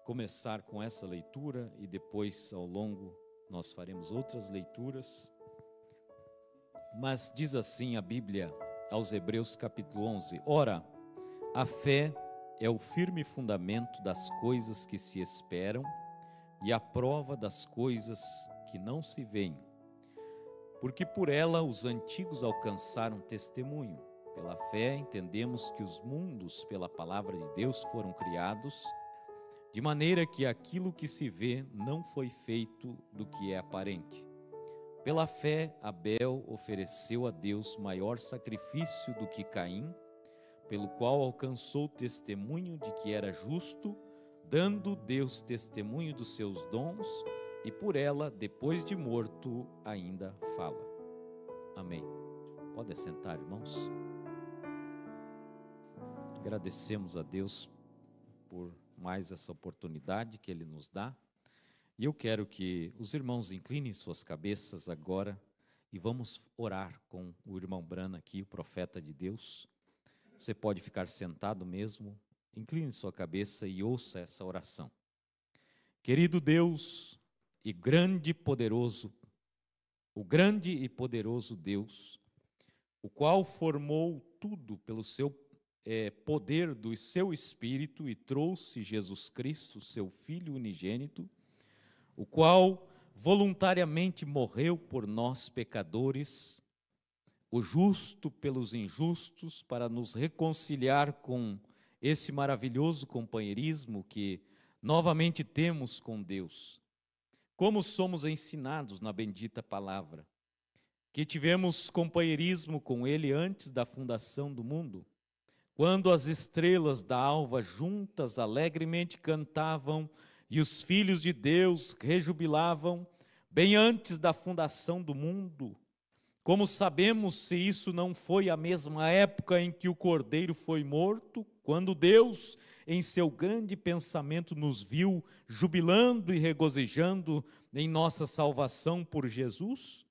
começar com essa leitura e depois, ao longo, nós faremos outras leituras. Mas diz assim a Bíblia aos Hebreus capítulo 11: Ora, a fé é o firme fundamento das coisas que se esperam e a prova das coisas que não se veem. Porque por ela os antigos alcançaram testemunho. Pela fé entendemos que os mundos, pela palavra de Deus, foram criados, de maneira que aquilo que se vê não foi feito do que é aparente. Pela fé, Abel ofereceu a Deus maior sacrifício do que Caim, pelo qual alcançou testemunho de que era justo, dando Deus testemunho dos seus dons, e por ela, depois de morto, ainda fala. Amém. Pode assentar, irmãos. Agradecemos a Deus por mais essa oportunidade que Ele nos dá. E eu quero que os irmãos inclinem suas cabeças agora e vamos orar com o irmão Brana aqui, o profeta de Deus. Você pode ficar sentado mesmo, incline sua cabeça e ouça essa oração. Querido Deus e grande e poderoso, o grande e poderoso Deus, o qual formou tudo pelo seu poder do seu Espírito e trouxe Jesus Cristo, seu Filho unigênito, o qual voluntariamente morreu por nós pecadores, o justo pelos injustos, para nos reconciliar com esse maravilhoso companheirismo que novamente temos com Deus. Como somos ensinados na bendita palavra, que tivemos companheirismo com Ele antes da fundação do mundo, quando as estrelas da alva juntas alegremente cantavam e os filhos de Deus rejubilavam, bem antes da fundação do mundo. Como sabemos se isso não foi a mesma época em que o Cordeiro foi morto, quando Deus, em seu grande pensamento, nos viu jubilando e regozijando em nossa salvação por Jesus?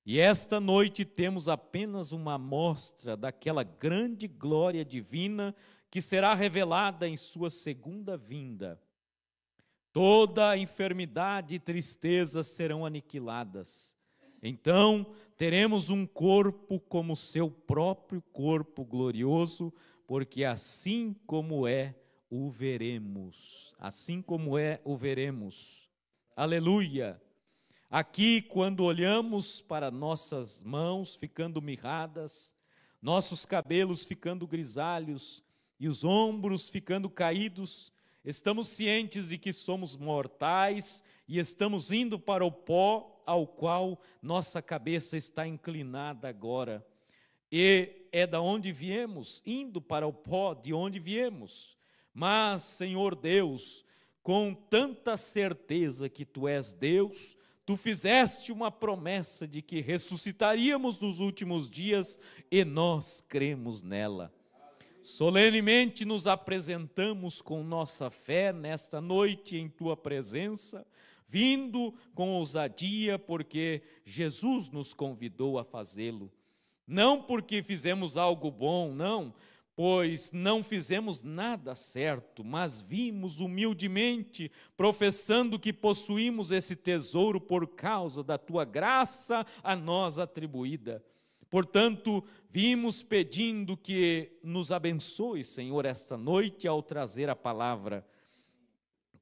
E esta noite temos apenas uma amostra daquela grande glória divina que será revelada em sua segunda vinda. Toda a enfermidade e tristeza serão aniquiladas. Então teremos um corpo como seu próprio corpo glorioso, porque assim como é, o veremos. Assim como é, o veremos. Aleluia! Aqui, quando olhamos para nossas mãos ficando mirradas, nossos cabelos ficando grisalhos e os ombros ficando caídos, estamos cientes de que somos mortais e estamos indo para o pó ao qual nossa cabeça está inclinada agora. E é da onde viemos, indo para o pó de onde viemos. Mas, Senhor Deus, com tanta certeza que Tu és Deus, Tu fizeste uma promessa de que ressuscitaríamos nos últimos dias e nós cremos nela. Solenemente nos apresentamos com nossa fé nesta noite em Tua presença, vindo com ousadia porque Jesus nos convidou a fazê-lo. Não porque fizemos algo bom, não, pois não fizemos nada certo, mas vimos humildemente, professando que possuímos esse tesouro por causa da Tua graça a nós atribuída. Portanto, vimos pedindo que nos abençoe, Senhor, esta noite ao trazer a palavra,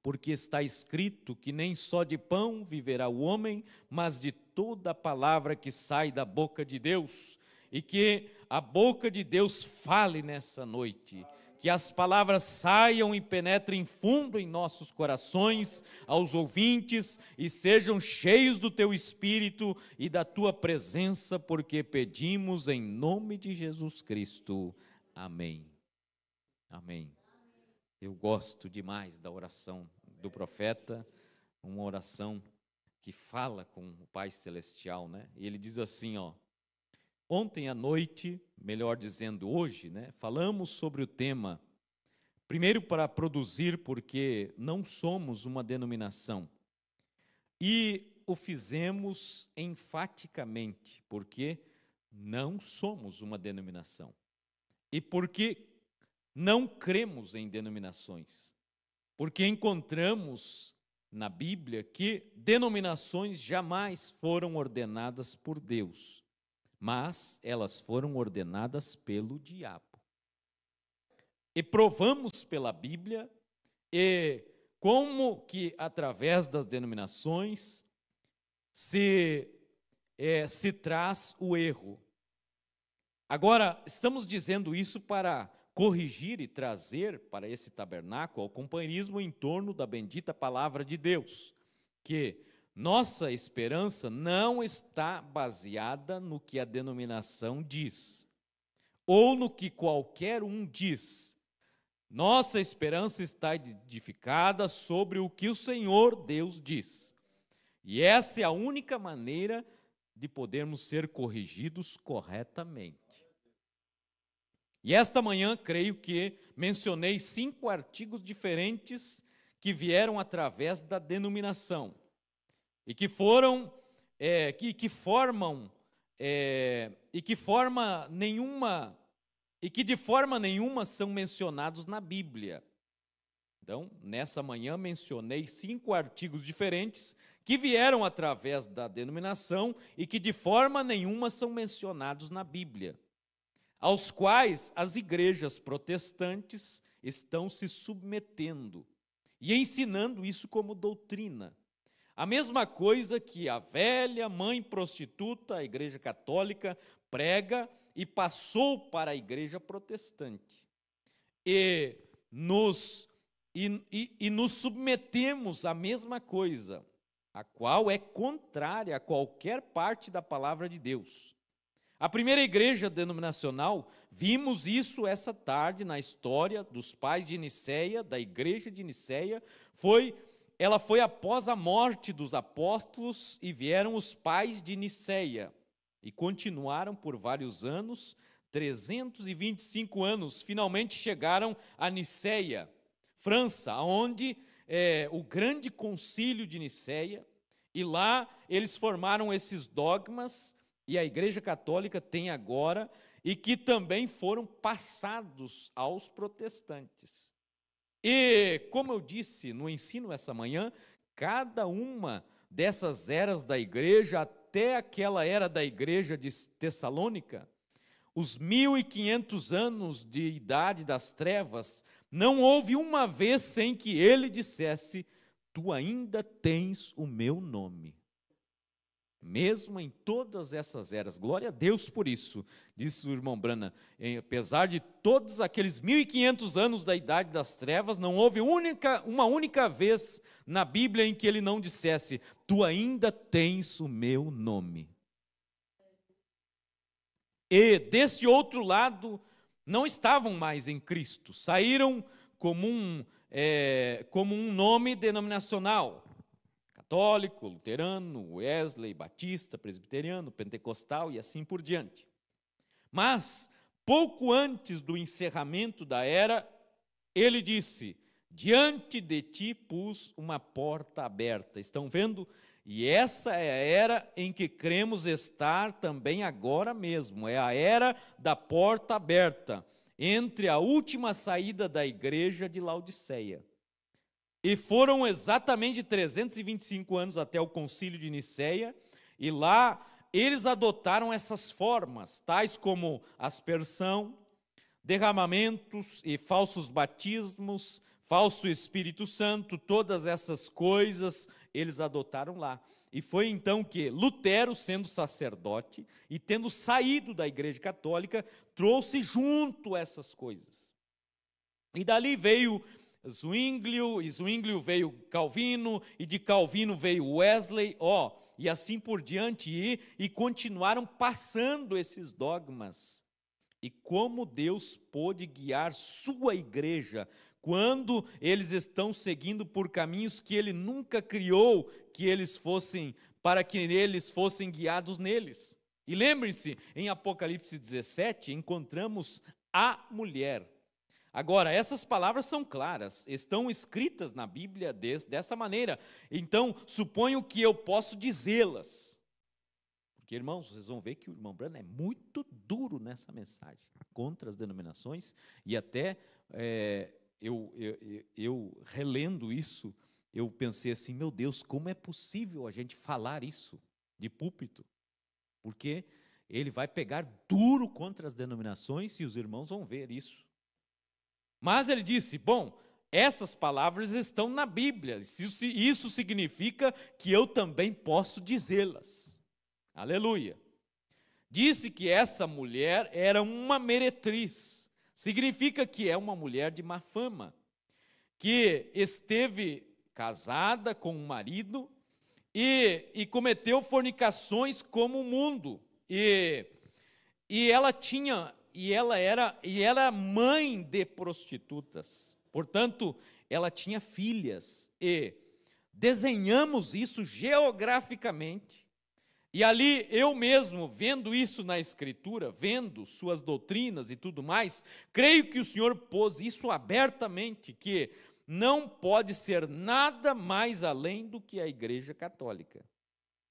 porque está escrito que nem só de pão viverá o homem, mas de toda a palavra que sai da boca de Deus. E que a boca de Deus fale nessa noite, que as palavras saiam e penetrem fundo em nossos corações, aos ouvintes, e sejam cheios do Teu Espírito e da Tua presença, porque pedimos em nome de Jesus Cristo. Amém. Amém. Eu gosto demais da oração do profeta, uma oração que fala com o Pai Celestial, né? E ele diz assim, ó: ontem à noite, melhor dizendo hoje, né, falamos sobre o tema, primeiro para produzir, porque não somos uma denominação, e o fizemos enfaticamente, porque não somos uma denominação, e porque não cremos em denominações, porque encontramos na Bíblia que denominações jamais foram ordenadas por Deus, mas elas foram ordenadas pelo diabo. E provamos pela Bíblia e como que através das denominações se traz o erro. Agora, estamos dizendo isso para corrigir e trazer para esse tabernáculo o companheirismo em torno da bendita palavra de Deus, que nossa esperança não está baseada no que a denominação diz, ou no que qualquer um diz. Nossa esperança está edificada sobre o que o Senhor Deus diz. E essa é a única maneira de podermos ser corrigidos corretamente. E esta manhã, creio que mencionei 5 artigos diferentes que vieram através da denominação e que foram, que de forma nenhuma são mencionados na Bíblia. Então, nessa manhã mencionei 5 artigos diferentes que vieram através da denominação e que de forma nenhuma são mencionados na Bíblia, aos quais as igrejas protestantes estão se submetendo e ensinando isso como doutrina. A mesma coisa que a velha mãe prostituta, a Igreja Católica, prega e passou para a Igreja Protestante. E nos submetemos à mesma coisa, a qual é contrária a qualquer parte da palavra de Deus. A primeira igreja denominacional, vimos isso essa tarde na história dos pais de Nicéia, da igreja de Nicéia, ela foi após a morte dos apóstolos e vieram os pais de Nicéia e continuaram por vários anos, 325 anos, finalmente chegaram a Nicéia, França, onde o grande concílio de Nicéia, e lá eles formaram esses dogmas, e a Igreja Católica tem agora, e que também foram passados aos protestantes. E, como eu disse no ensino essa manhã, cada uma dessas eras da igreja, até aquela era da igreja de Tessalônica, os 1500 anos de idade das trevas, não houve uma vez sem que ele dissesse: tu ainda tens o meu nome. Mesmo em todas essas eras, glória a Deus por isso, disse o irmão Brana, apesar de todos aqueles 1500 anos da idade das trevas, não houve uma única vez na Bíblia em que ele não dissesse: tu ainda tens o meu nome. E desse outro lado, não estavam mais em Cristo, saíram como um nome denominacional, católico, luterano, Wesley, batista, presbiteriano, pentecostal e assim por diante. Mas, pouco antes do encerramento da era, ele disse: diante de ti pus uma porta aberta. Estão vendo? E essa é a era em que cremos estar também agora mesmo. É a era da porta aberta, entre a última saída da igreja de Laodiceia. E foram exatamente 325 anos até o concílio de Nicéia, e lá eles adotaram essas formas, tais como aspersão, derramamentos e falsos batismos, falso Espírito Santo, todas essas coisas eles adotaram lá. E foi então que Lutero, sendo sacerdote e tendo saído da Igreja Católica, trouxe junto essas coisas. E dali veio Zwinglio, e Zwinglio veio Calvino, e de Calvino veio Wesley, e assim por diante, e continuaram passando esses dogmas. E como Deus pôde guiar sua igreja, quando eles estão seguindo por caminhos que Ele nunca criou, para que eles fossem guiados neles. E lembrem-se, em Apocalipse 17, encontramos a mulher. Agora, essas palavras são claras, estão escritas na Bíblia dessa maneira, então suponho que eu posso dizê-las. Porque, irmãos, vocês vão ver que o irmão Branham é muito duro nessa mensagem, contra as denominações, e até eu relendo isso, eu pensei assim, meu Deus, como é possível a gente falar isso de púlpito? Porque ele vai pegar duro contra as denominações e os irmãos vão ver isso. Mas ele disse, bom, essas palavras estão na Bíblia, isso significa que eu também posso dizê-las. Aleluia. Disse que essa mulher era uma meretriz, significa que é uma mulher de má fama, que esteve casada com um marido e cometeu fornicações como o mundo, e ela era mãe de prostitutas, portanto, ela tinha filhas, e desenhamos isso geograficamente, e ali eu mesmo, vendo isso na Escritura, vendo suas doutrinas e tudo mais, creio que o Senhor pôs isso abertamente, que não pode ser nada mais além do que a Igreja Católica,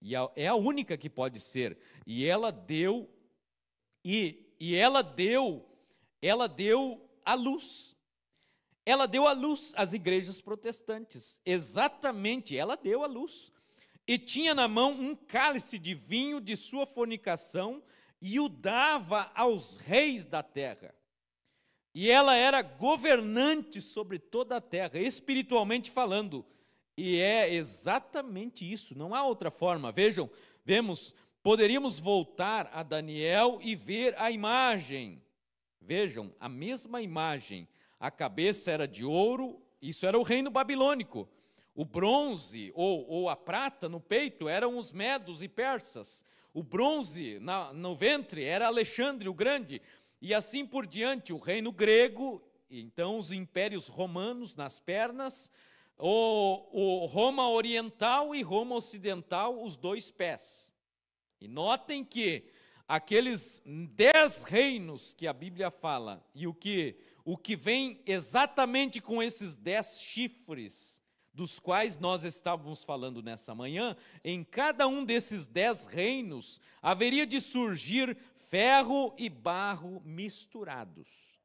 e é a única que pode ser, e ela deu à luz. Ela deu à luz as igrejas protestantes. Exatamente, ela deu à luz. E tinha na mão um cálice de vinho de sua fornicação e o dava aos reis da terra. E ela era governante sobre toda a terra, espiritualmente falando. E é exatamente isso, não há outra forma. Poderíamos voltar a Daniel e ver a imagem. Vejam, a mesma imagem. A cabeça era de ouro, isso era o reino babilônico. O bronze ou a prata no peito eram os medos e persas. O bronze no ventre era Alexandre o Grande. E assim por diante, o reino grego, então os impérios romanos nas pernas, o Roma Oriental e Roma Ocidental, os dois pés. E notem que aqueles 10 reinos que a Bíblia fala, e o que vem exatamente com esses 10 chifres, dos quais nós estávamos falando nessa manhã, em cada um desses 10 reinos, haveria de surgir ferro e barro misturados.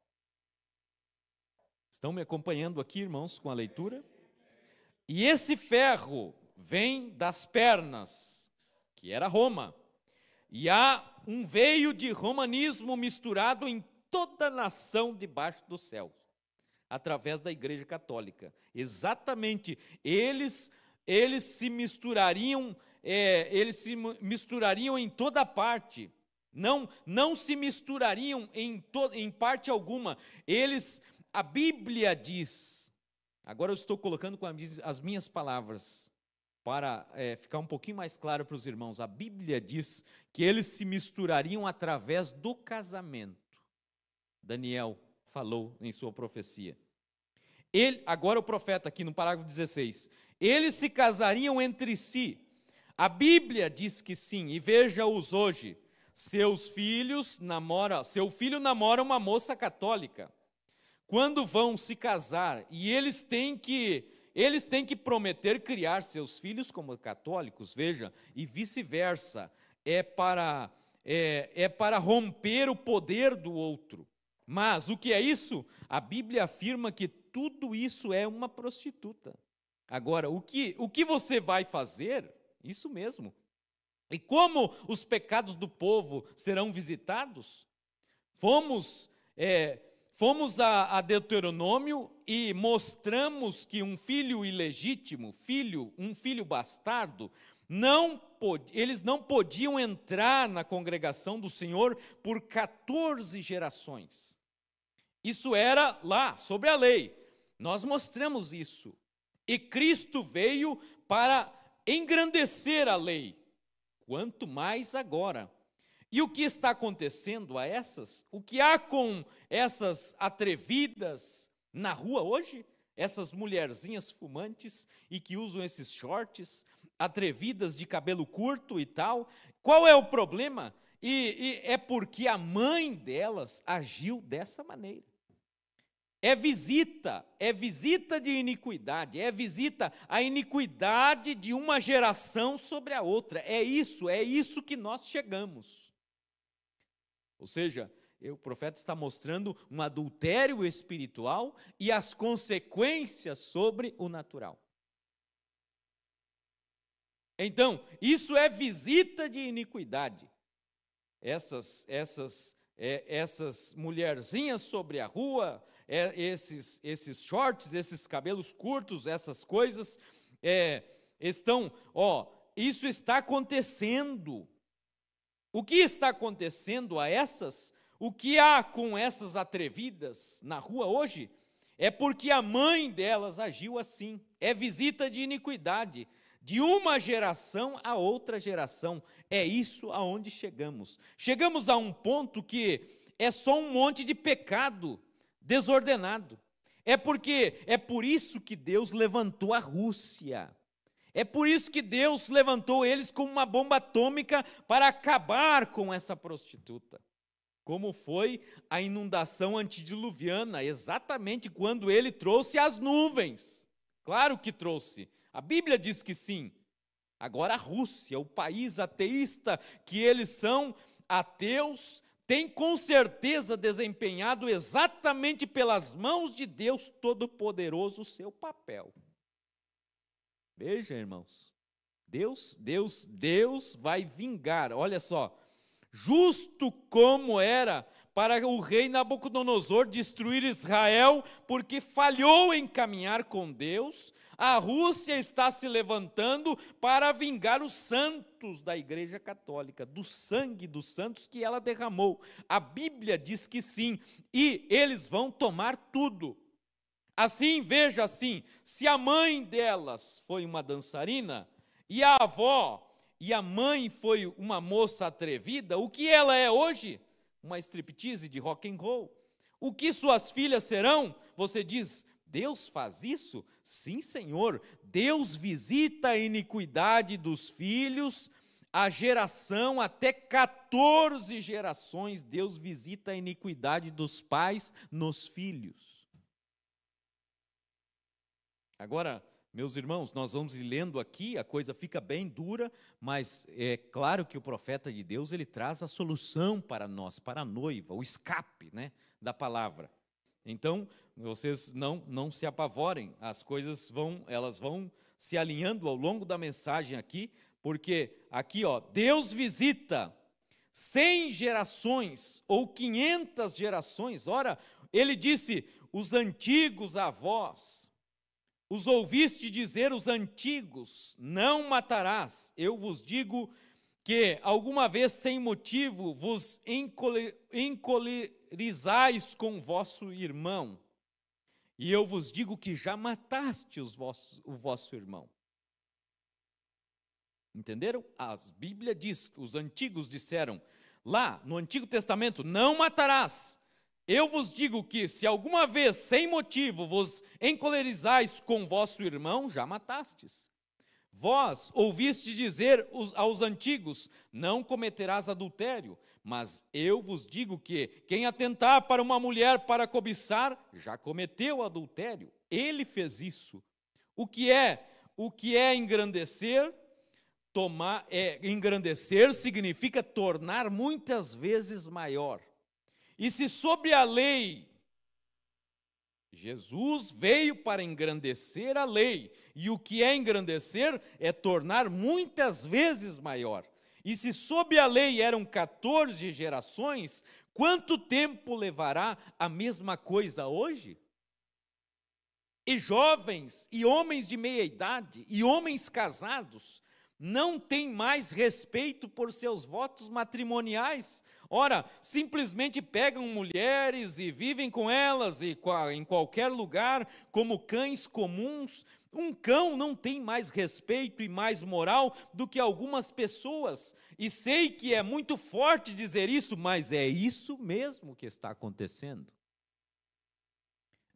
Estão me acompanhando aqui, irmãos, com a leitura? E esse ferro vem das pernas, que era Roma. E há um veio de romanismo misturado em toda a nação debaixo do céu, através da Igreja Católica. Exatamente, eles se misturariam, em toda parte. Não se misturariam em parte alguma. A Bíblia diz, agora eu estou colocando com as minhas palavras, para ficar um pouquinho mais claro para os irmãos, a Bíblia diz que eles se misturariam através do casamento. Daniel falou em sua profecia. Agora o profeta aqui no parágrafo 16, eles se casariam entre si. A Bíblia diz que sim, e veja-os hoje, seu filho namora uma moça católica. Quando vão se casar, e eles têm que prometer criar seus filhos como católicos, veja, e vice-versa, é para romper o poder do outro. Mas o que é isso? A Bíblia afirma que tudo isso é uma prostituta. Agora, o que você vai fazer? Isso mesmo. E como os pecados do povo serão visitados? Fomos a Deuteronômio e mostramos que um filho ilegítimo, um filho bastardo, eles não podiam entrar na congregação do Senhor por 14 gerações. Isso era lá, sobre a lei. Nós mostramos isso. E Cristo veio para engrandecer a lei, quanto mais agora. E o que está acontecendo a essas? O que há com essas atrevidas na rua hoje? Essas mulherzinhas fumantes e que usam esses shorts, atrevidas de cabelo curto e tal. Qual é o problema? E é porque a mãe delas agiu dessa maneira. É visita de iniquidade, é visita a iniquidade de uma geração sobre a outra. É isso que nós chegamos. Ou seja, o profeta está mostrando um adultério espiritual e as consequências sobre o natural. Então, isso é visita de iniquidade. Essas mulherzinhas sobre a rua, esses shorts, esses cabelos curtos, essas coisas, isso está acontecendo. O que está acontecendo a essas? O que há com essas atrevidas na rua hoje? É porque a mãe delas agiu assim. É visita de iniquidade, de uma geração a outra geração. É isso aonde chegamos. Chegamos a um ponto que é só um monte de pecado desordenado. É por isso que Deus levantou a Rússia. É por isso que Deus levantou eles como uma bomba atômica para acabar com essa prostituta. Como foi a inundação antediluviana, exatamente quando ele trouxe as nuvens. Claro que trouxe. A Bíblia diz que sim. Agora a Rússia, o país ateísta que eles são, ateus, tem com certeza desempenhado exatamente pelas mãos de Deus Todo-Poderoso o seu papel. Veja, irmãos, Deus vai vingar, olha só, justo como era para o rei Nabucodonosor destruir Israel, porque falhou em caminhar com Deus, a Rússia está se levantando para vingar os santos da Igreja Católica, do sangue dos santos que ela derramou. A Bíblia diz que sim, e eles vão tomar tudo. Assim, veja assim, se a mãe delas foi uma dançarina, e a avó e a mãe foi uma moça atrevida, o que ela é hoje? Uma striptease de rock and roll. O que suas filhas serão? Você diz, Deus faz isso? Sim, Senhor, Deus visita a iniquidade dos filhos, a geração, até 14 gerações, Deus visita a iniquidade dos pais nos filhos. Agora, meus irmãos, nós vamos ir lendo aqui, a coisa fica bem dura, mas é claro que o profeta de Deus, ele traz a solução para nós, para a noiva, o escape, né, da palavra. Então, vocês não se apavorem, as coisas elas vão se alinhando ao longo da mensagem aqui, porque aqui, Deus visita 100 gerações ou 500 gerações. Ora, ele disse, os antigos avós, os ouviste dizer os antigos, não matarás. Eu vos digo que alguma vez sem motivo vos encolerizais com vosso irmão. E eu vos digo que já mataste o vosso irmão. Entenderam? A Bíblia diz, os antigos disseram, lá no Antigo Testamento, não matarás. Eu vos digo que, se alguma vez, sem motivo, vos encolerizais com vosso irmão, já matastes. Vós ouviste dizer aos antigos, não cometerás adultério, mas eu vos digo que, quem atentar para uma mulher para cobiçar, já cometeu adultério. Ele fez isso. O que é engrandecer? Engrandecer significa tornar muitas vezes maior. E se sobre a lei, Jesus veio para engrandecer a lei, e o que é engrandecer é tornar muitas vezes maior. E se sob a lei eram 14 gerações, quanto tempo levará a mesma coisa hoje? E jovens, e homens de meia idade, e homens casados, não têm mais respeito por seus votos matrimoniais. Ora, simplesmente pegam mulheres e vivem com elas em qualquer lugar como cães comuns. Um cão não tem mais respeito e mais moral do que algumas pessoas. E sei que é muito forte dizer isso, mas é isso mesmo que está acontecendo.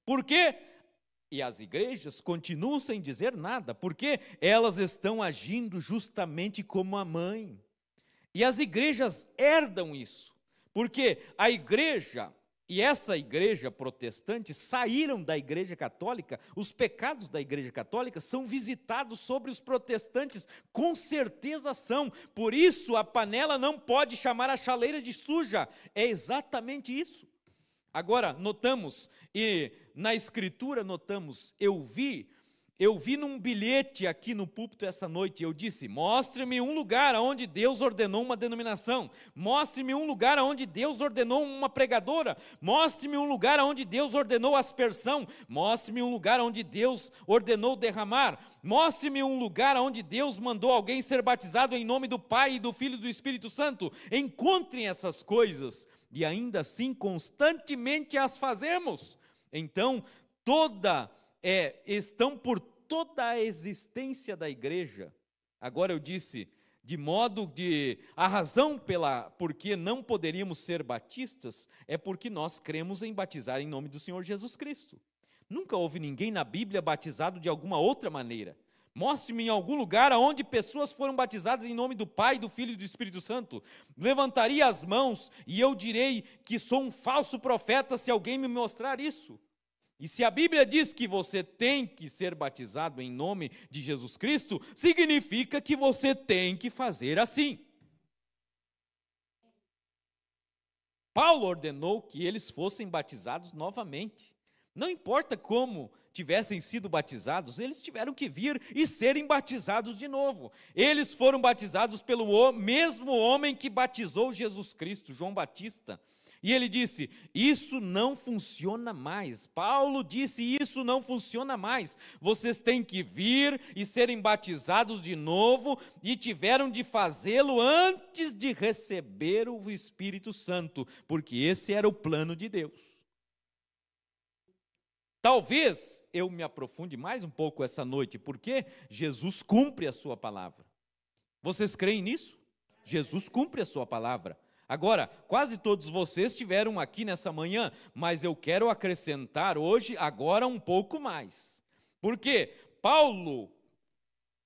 Por quê? E as igrejas continuam sem dizer nada, porque elas estão agindo justamente como a mãe. E as igrejas herdam isso, porque a igreja e essa igreja protestante saíram da igreja católica. Os pecados da igreja católica são visitados sobre os protestantes, com certeza são. Por isso a panela não pode chamar a chaleira de suja. É exatamente isso. Agora, notamos, e na escritura notamos, eu vi num bilhete aqui no púlpito essa noite, eu disse: mostre-me um lugar onde Deus ordenou uma denominação, mostre-me um lugar onde Deus ordenou uma pregadora, mostre-me um lugar onde Deus ordenou aspersão, mostre-me um lugar onde Deus ordenou derramar, mostre-me um lugar onde Deus mandou alguém ser batizado em nome do Pai, e do Filho e do Espírito Santo. Encontrem essas coisas, e ainda assim constantemente as fazemos. Então, estão por toda a existência da igreja. Agora eu disse, de modo que a razão porque não poderíamos ser batistas é porque nós cremos em batizar em nome do Senhor Jesus Cristo. Nunca houve ninguém na Bíblia batizado de alguma outra maneira. Mostre-me em algum lugar onde pessoas foram batizadas em nome do Pai, do Filho e do Espírito Santo. Levantaria as mãos e eu direi que sou um falso profeta se alguém me mostrar isso. E se a Bíblia diz que você tem que ser batizado em nome de Jesus Cristo, significa que você tem que fazer assim. Paulo ordenou que eles fossem batizados novamente. Não importa como tivessem sido batizados, eles tiveram que vir e serem batizados de novo. Eles foram batizados pelo mesmo homem que batizou Jesus Cristo, João Batista. E ele disse: isso não funciona mais. Paulo disse: isso não funciona mais. Vocês têm que vir e serem batizados de novo, e tiveram de fazê-lo antes de receber o Espírito Santo, porque esse era o plano de Deus. Talvez eu me aprofunde mais um pouco essa noite, porque Jesus cumpre a sua palavra. Vocês creem nisso? Jesus cumpre a sua palavra. Agora, quase todos vocês estiveram aqui nessa manhã, mas eu quero acrescentar hoje, agora um pouco mais. Porque Paulo,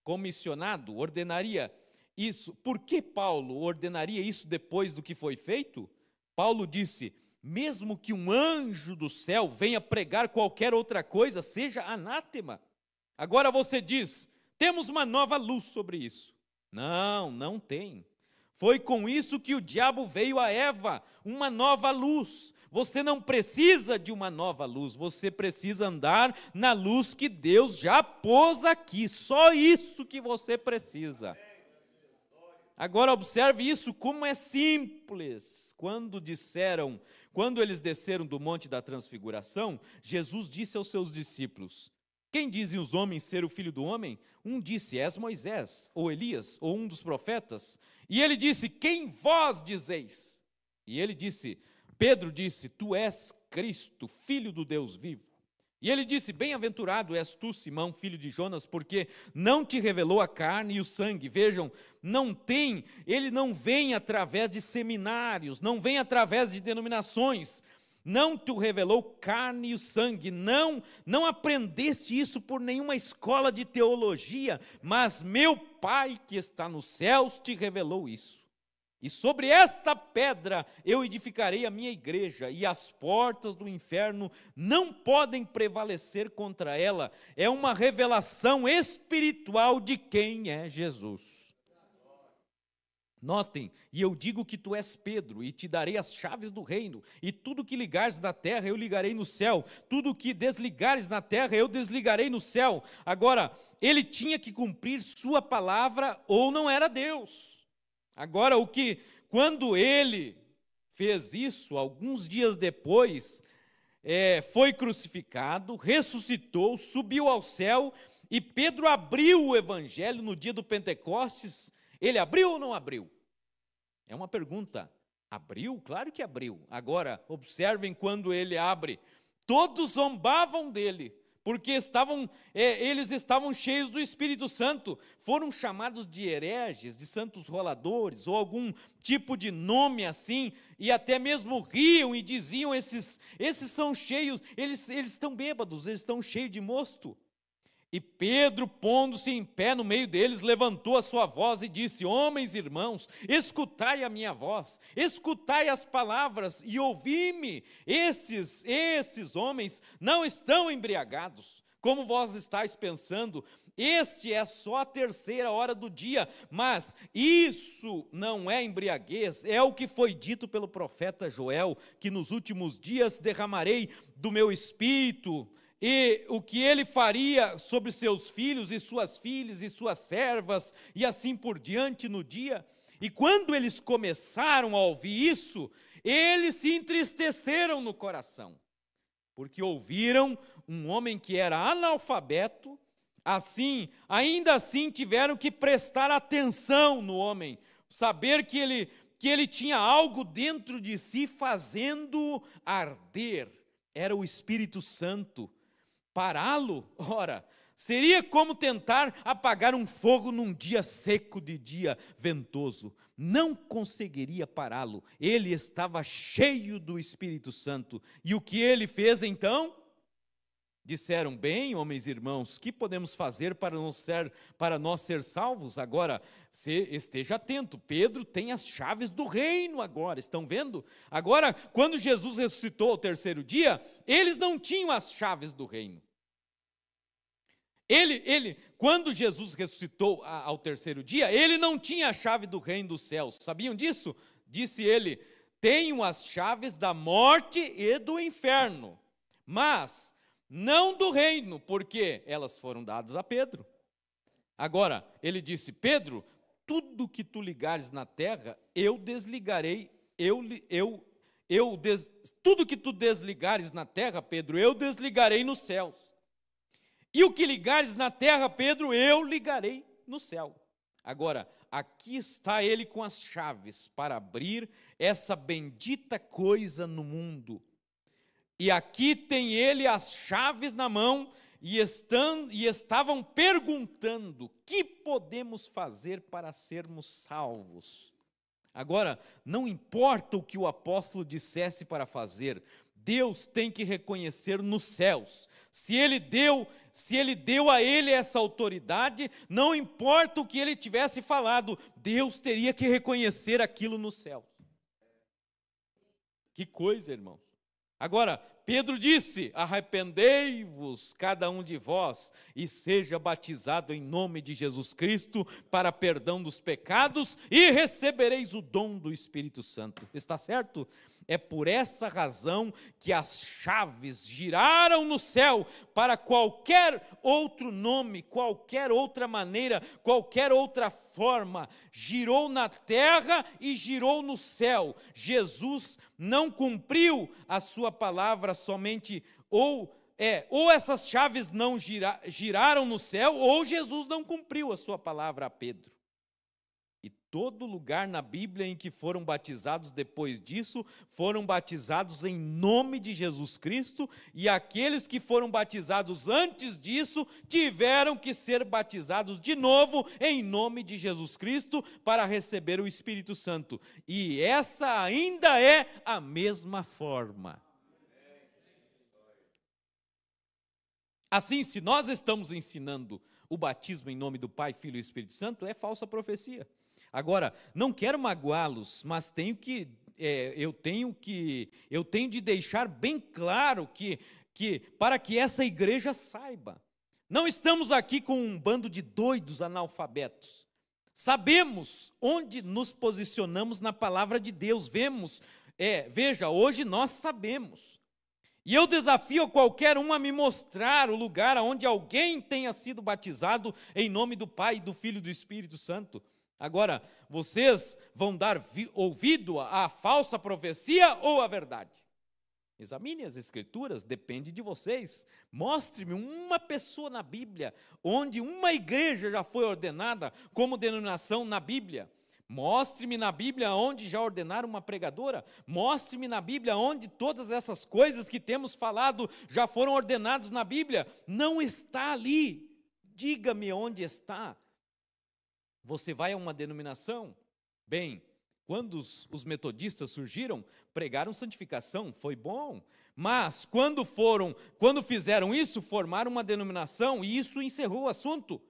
comissionado, ordenaria isso. Por que Paulo ordenaria isso depois do que foi feito? Paulo disse: mesmo que um anjo do céu venha pregar qualquer outra coisa, seja anátema. Agora você diz: temos uma nova luz sobre isso. Não, não tem. Foi com isso que o diabo veio a Eva, uma nova luz. Você não precisa de uma nova luz, você precisa andar na luz que Deus já pôs aqui, só isso que você precisa. Agora observe isso, como é simples. Quando eles desceram do Monte da Transfiguração, Jesus disse aos seus discípulos: quem dizem os homens ser o Filho do Homem? Um disse: és Moisés, ou Elias, ou um dos profetas. E ele disse: quem vós dizeis? E ele disse, Pedro disse: tu és Cristo, Filho do Deus vivo. E ele disse: bem-aventurado és tu, Simão, filho de Jonas, porque não te revelou a carne e o sangue. Vejam, ele não vem através de seminários, não vem através de denominações. Não te revelou carne e o sangue, não aprendeste isso por nenhuma escola de teologia, mas meu Pai que está nos céus te revelou isso. E sobre esta pedra eu edificarei a minha igreja, e as portas do inferno não podem prevalecer contra ela. É uma revelação espiritual de quem é Jesus. Notem, e eu digo que tu és Pedro, e te darei as chaves do reino, e tudo que ligares na terra eu ligarei no céu, tudo que desligares na terra eu desligarei no céu. Agora, ele tinha que cumprir sua palavra ou não era Deus. Agora, quando ele fez isso, alguns dias depois, foi crucificado, ressuscitou, subiu ao céu, e Pedro abriu o evangelho no dia do Pentecostes. Ele abriu ou não abriu? É uma pergunta. Abriu? Claro que abriu. Agora, observem quando ele abre. Todos zombavam dele, porque eles estavam cheios do Espírito Santo. Foram chamados de hereges, de santos roladores, ou algum tipo de nome assim, e até mesmo riam e diziam, esses são cheios, eles estão bêbados, eles estão cheios de mosto. E Pedro, pondo-se em pé no meio deles, levantou a sua voz e disse: homens e irmãos, escutai a minha voz, escutai as palavras e ouvi-me. Esses homens não estão embriagados, como vós estáis pensando. Este é só a terceira hora do dia, mas isso não é embriaguez, é o que foi dito pelo profeta Joel, que nos últimos dias derramarei do meu espírito, e o que ele faria sobre seus filhos e suas filhas e suas servas, e assim por diante no dia. E quando eles começaram a ouvir isso, eles se entristeceram no coração, porque ouviram um homem que era analfabeto, ainda assim tiveram que prestar atenção no homem, saber que ele tinha algo dentro de si fazendo arder, era o Espírito Santo. Pará-lo, ora, seria como tentar apagar um fogo num dia seco, de dia ventoso. Não conseguiria pará-lo. Ele estava cheio do Espírito Santo. E o que ele fez então? Disseram: bem, homens e irmãos, que podemos fazer para nós ser salvos? Agora, esteja atento, Pedro tem as chaves do reino agora, estão vendo? Agora, quando Jesus ressuscitou ao terceiro dia, eles não tinham as chaves do reino. Quando Jesus ressuscitou ao terceiro dia, ele não tinha a chave do reino dos céus. Sabiam disso? Disse ele: tenho as chaves da morte e do inferno, mas não do reino, porque elas foram dadas a Pedro. Agora, ele disse: Pedro, tudo que tu ligares na terra, eu desligarei, tudo que tu desligares na terra, Pedro, eu desligarei nos céus. E o que ligares na terra, Pedro, eu ligarei no céu. Agora, aqui está ele com as chaves para abrir essa bendita coisa no mundo. E aqui tem ele as chaves na mão e estavam perguntando: que podemos fazer para sermos salvos? Agora, não importa o que o apóstolo dissesse para fazer, Deus tem que reconhecer nos céus. Se ele deu a ele essa autoridade, não importa o que ele tivesse falado, Deus teria que reconhecer aquilo nos céus. Que coisa, irmãos. Agora, Pedro disse: arrependei-vos cada um de vós e seja batizado em nome de Jesus Cristo para perdão dos pecados e recebereis o dom do Espírito Santo. Está certo? É por essa razão que as chaves giraram no céu para qualquer outro nome, qualquer outra maneira, qualquer outra forma. Girou na terra e girou no céu. Jesus não cumpriu a sua palavra somente, ou essas chaves não giraram no céu, ou Jesus não cumpriu a sua palavra a Pedro. E todo lugar na Bíblia em que foram batizados depois disso, foram batizados em nome de Jesus Cristo, e aqueles que foram batizados antes disso, tiveram que ser batizados de novo em nome de Jesus Cristo, para receber o Espírito Santo. E essa ainda é a mesma forma. Assim, se nós estamos ensinando o batismo em nome do Pai, Filho e Espírito Santo, é falsa profecia. Agora, não quero magoá-los, mas eu tenho de deixar bem claro que para que essa igreja saiba, não estamos aqui com um bando de doidos analfabetos. Sabemos onde nos posicionamos na palavra de Deus. Veja, hoje nós sabemos. E eu desafio qualquer um a me mostrar o lugar onde alguém tenha sido batizado em nome do Pai, do Filho e do Espírito Santo. Agora, vocês vão dar ouvido à falsa profecia ou à verdade? Examine as Escrituras, depende de vocês. Mostre-me uma pessoa na Bíblia, onde uma igreja já foi ordenada como denominação na Bíblia. Mostre-me na Bíblia onde já ordenaram uma pregadora. Mostre-me na Bíblia onde todas essas coisas que temos falado já foram ordenadas na Bíblia. Não está ali. Diga-me onde está. Você vai a uma denominação? Bem, quando os metodistas surgiram, pregaram santificação, foi bom. Mas quando fizeram isso, formaram uma denominação e isso encerrou o assunto.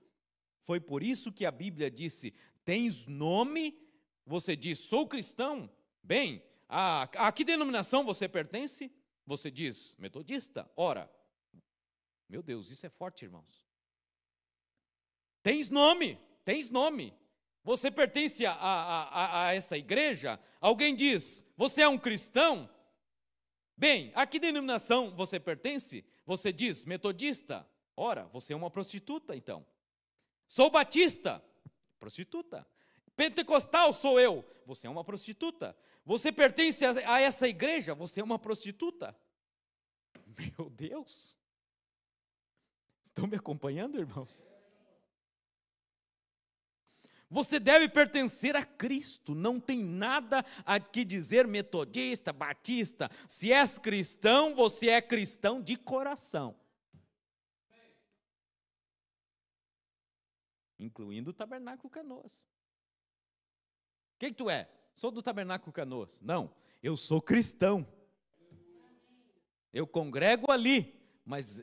Foi por isso que a Bíblia disse: tens nome? Você diz, sou cristão. Bem, a que denominação você pertence? Você diz, metodista. Ora, meu Deus, isso é forte, irmãos. Tens nome, tens nome. Você pertence a essa igreja? Alguém diz, você é um cristão? Bem, a que denominação você pertence? Você diz, metodista. Ora, você é uma prostituta, então. Sou batista, prostituta. Pentecostal sou eu, você é uma prostituta. Você pertence a essa igreja, você é uma prostituta. Meu Deus! Estão me acompanhando, irmãos? Você deve pertencer a Cristo, não tem nada a que dizer metodista, batista. Se és cristão, você é cristão de coração. Incluindo o Tabernáculo Canoas. O que tu é? Sou do Tabernáculo Canoas. Não, eu sou cristão. Eu congrego ali, mas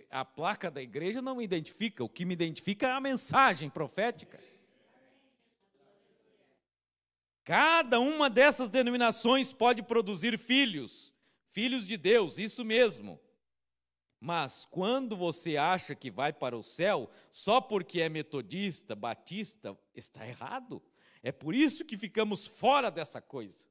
a placa da igreja não me identifica. O que me identifica é a mensagem profética. Cada uma dessas denominações pode produzir filhos, filhos de Deus, isso mesmo. Mas quando você acha que vai para o céu, só porque é metodista, batista, está errado. É por isso que ficamos fora dessa coisa.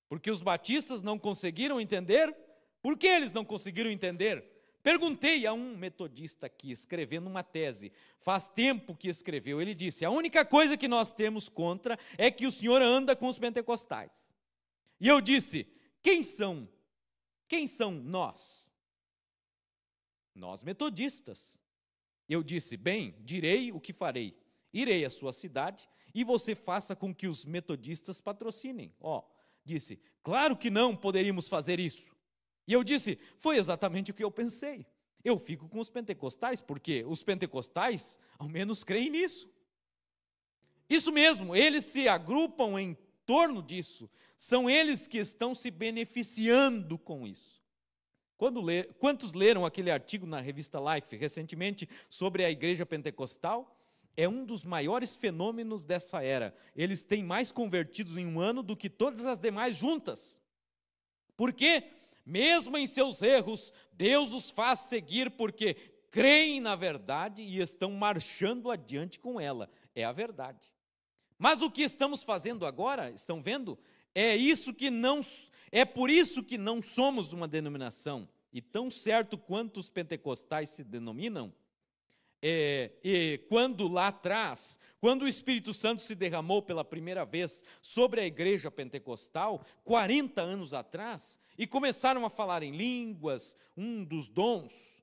Porque os batistas não conseguiram entender. Por que eles não conseguiram entender? Perguntei a um metodista aqui, escrevendo uma tese, faz tempo que escreveu, ele disse, a única coisa que nós temos contra é que o senhor anda com os pentecostais. E eu disse, quem são nós? Nós metodistas. Eu disse, bem, direi o que farei. Irei à sua cidade e você faça com que os metodistas patrocinem. Disse, claro que não poderíamos fazer isso. E eu disse, foi exatamente o que eu pensei. Eu fico com os pentecostais, porque os pentecostais, ao menos, creem nisso. Isso mesmo, eles se agrupam em torno disso. São eles que estão se beneficiando com isso. Quantos leram aquele artigo na revista Life, recentemente, sobre a igreja pentecostal? É um dos maiores fenômenos dessa era. Eles têm mais convertidos em um ano do que todas as demais juntas. Por quê? Mesmo em seus erros, Deus os faz seguir porque creem na verdade e estão marchando adiante com ela. É a verdade. Mas o que estamos fazendo agora, estão vendo? É por isso que não somos uma denominação. E tão certo quanto os pentecostais se denominam, quando lá atrás, quando o Espírito Santo se derramou pela primeira vez sobre a igreja pentecostal, 40 anos atrás, e começaram a falar em línguas, um dos dons,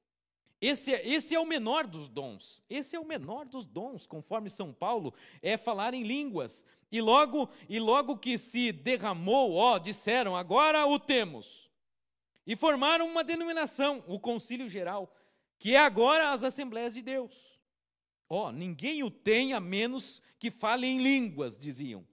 esse é o menor dos dons, conforme São Paulo, é falar em línguas, e logo que se derramou, disseram, agora o temos, e formaram uma denominação, o Concílio Geral, que é agora as Assembleias de Deus. Ninguém o tem a menos que fale em línguas, diziam.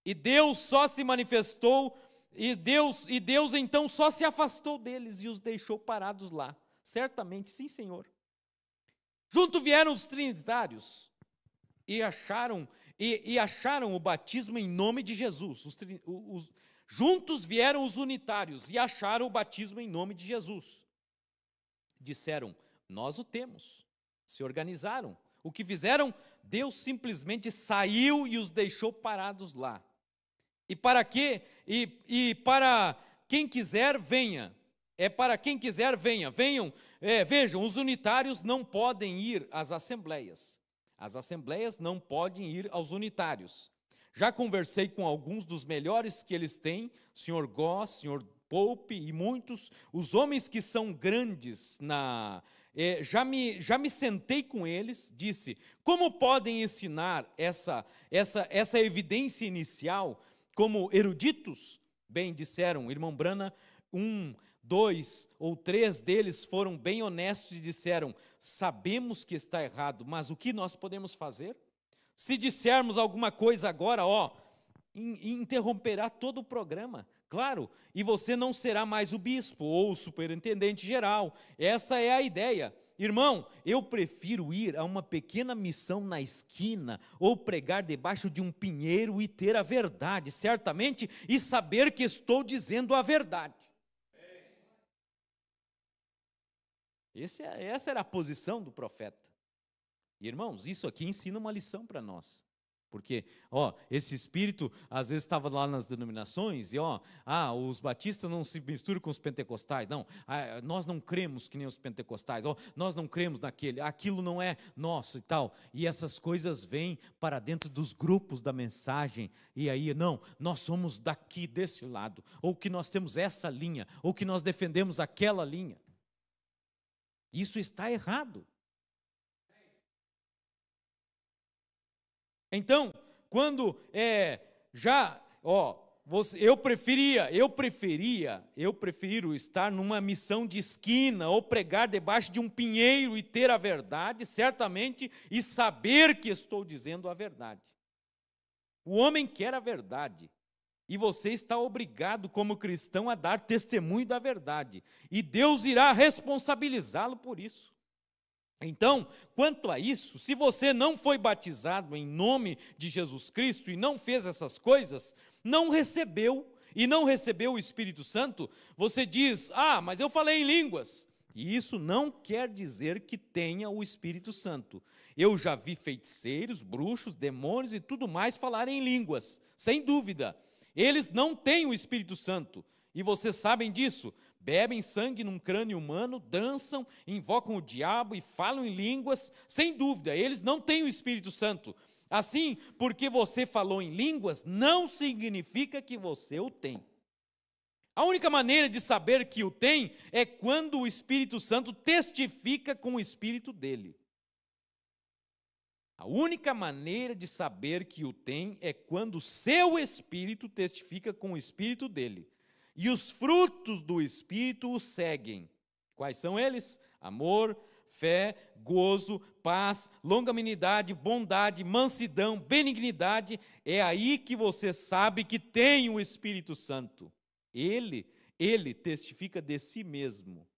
E Deus só se manifestou, e Deus então só se afastou deles e os deixou parados lá. Certamente, sim, Senhor. Junto vieram os trinitários e acharam o batismo em nome de Jesus. Juntos vieram os unitários e acharam o batismo em nome de Jesus. Disseram, nós o temos. Se organizaram. O que fizeram? Deus simplesmente saiu e os deixou parados lá. E para quê? E para quem quiser, venha. Para quem quiser, venha. Venham. Vejam, os unitários não podem ir às assembleias. As assembleias não podem ir aos unitários. Já conversei com alguns dos melhores que eles têm, Sr. Goss, Sr. Pope e muitos, os homens que são grandes já me sentei com eles, disse, como podem ensinar essa evidência inicial como eruditos? Bem, disseram, irmão Brana, 1, 2 ou 3 deles foram bem honestos e disseram, sabemos que está errado, mas o que nós podemos fazer? Se dissermos alguma coisa agora, interromperá todo o programa, claro, e você não será mais o bispo ou o superintendente geral, essa é a ideia. Irmão, eu prefiro ir a uma pequena missão na esquina ou pregar debaixo de um pinheiro e ter a verdade, certamente, e saber que estou dizendo a verdade. Essa era a posição do profeta. Irmãos, isso aqui ensina uma lição para nós. Porque, esse espírito, às vezes estava lá nas denominações, e os batistas não se misturam com os pentecostais, não, nós não cremos que nem os pentecostais, nós não cremos naquele, aquilo não é nosso e tal, e essas coisas vêm para dentro dos grupos da mensagem, e aí, não, nós somos daqui, desse lado, ou que nós temos essa linha, ou que nós defendemos aquela linha. Isso está errado. Então, quando eu prefiro estar numa missão de esquina ou pregar debaixo de um pinheiro e ter a verdade, certamente, e saber que estou dizendo a verdade. O homem quer a verdade, e você está obrigado como cristão a dar testemunho da verdade, e Deus irá responsabilizá-lo por isso. Então, quanto a isso, se você não foi batizado em nome de Jesus Cristo e não fez essas coisas, não recebeu o Espírito Santo, você diz, mas eu falei em línguas. E isso não quer dizer que tenha o Espírito Santo. Eu já vi feiticeiros, bruxos, demônios e tudo mais falarem em línguas, sem dúvida. Eles não têm o Espírito Santo, e vocês sabem disso. Bebem sangue num crânio humano, dançam, invocam o diabo e falam em línguas, sem dúvida, eles não têm o Espírito Santo. Assim, porque você falou em línguas, não significa que você o tem. A única maneira de saber que o tem é quando o Espírito Santo testifica com o Espírito dele. A única maneira de saber que o tem é quando o seu Espírito testifica com o Espírito dele. E os frutos do Espírito o seguem. Quais são eles? Amor, fé, gozo, paz, longanimidade, bondade, mansidão, benignidade. É aí que você sabe que tem o Espírito Santo. Ele testifica de si mesmo.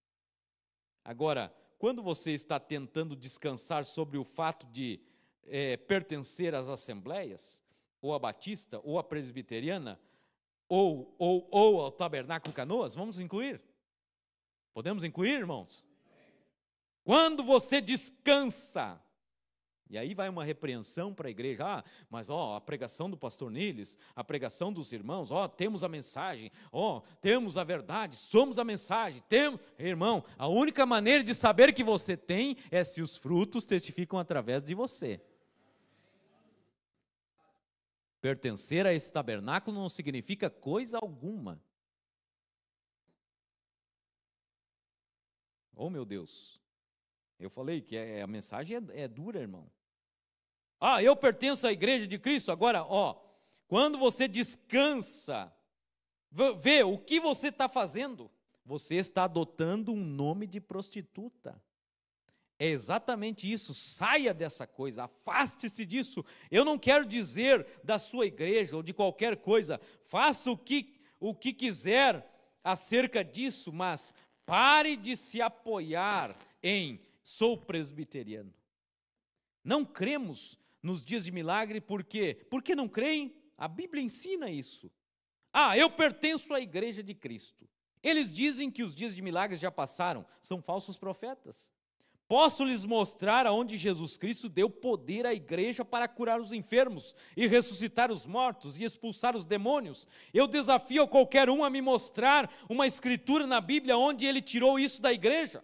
Agora, quando você está tentando descansar sobre o fato de pertencer às assembleias, ou à batista, ou à presbiteriana, ou ao Tabernáculo Canoas, vamos incluir? Podemos incluir, irmãos? Quando você descansa, e aí vai uma repreensão para a igreja, mas a pregação do pastor Niles, a pregação dos irmãos, temos a mensagem, temos a verdade, somos a mensagem, irmão, a única maneira de saber que você tem é se os frutos testificam através de você. Pertencer a esse tabernáculo não significa coisa alguma. Oh, meu Deus. Eu falei que a mensagem é dura, irmão. Eu pertenço à igreja de Cristo. Agora, quando você descansa, vê o que você está fazendo. Você está adotando um nome de prostituta. É exatamente isso, saia dessa coisa, afaste-se disso. Eu não quero dizer da sua igreja ou de qualquer coisa, faça o que quiser acerca disso, mas pare de se apoiar em sou presbiteriano. Não cremos nos dias de milagre, por quê? Porque não creem? A Bíblia ensina isso. Eu pertenço à igreja de Cristo. Eles dizem que os dias de milagres já passaram, são falsos profetas. Posso lhes mostrar aonde Jesus Cristo deu poder à igreja para curar os enfermos e ressuscitar os mortos e expulsar os demônios. Eu desafio a qualquer um a me mostrar uma escritura na Bíblia onde ele tirou isso da igreja.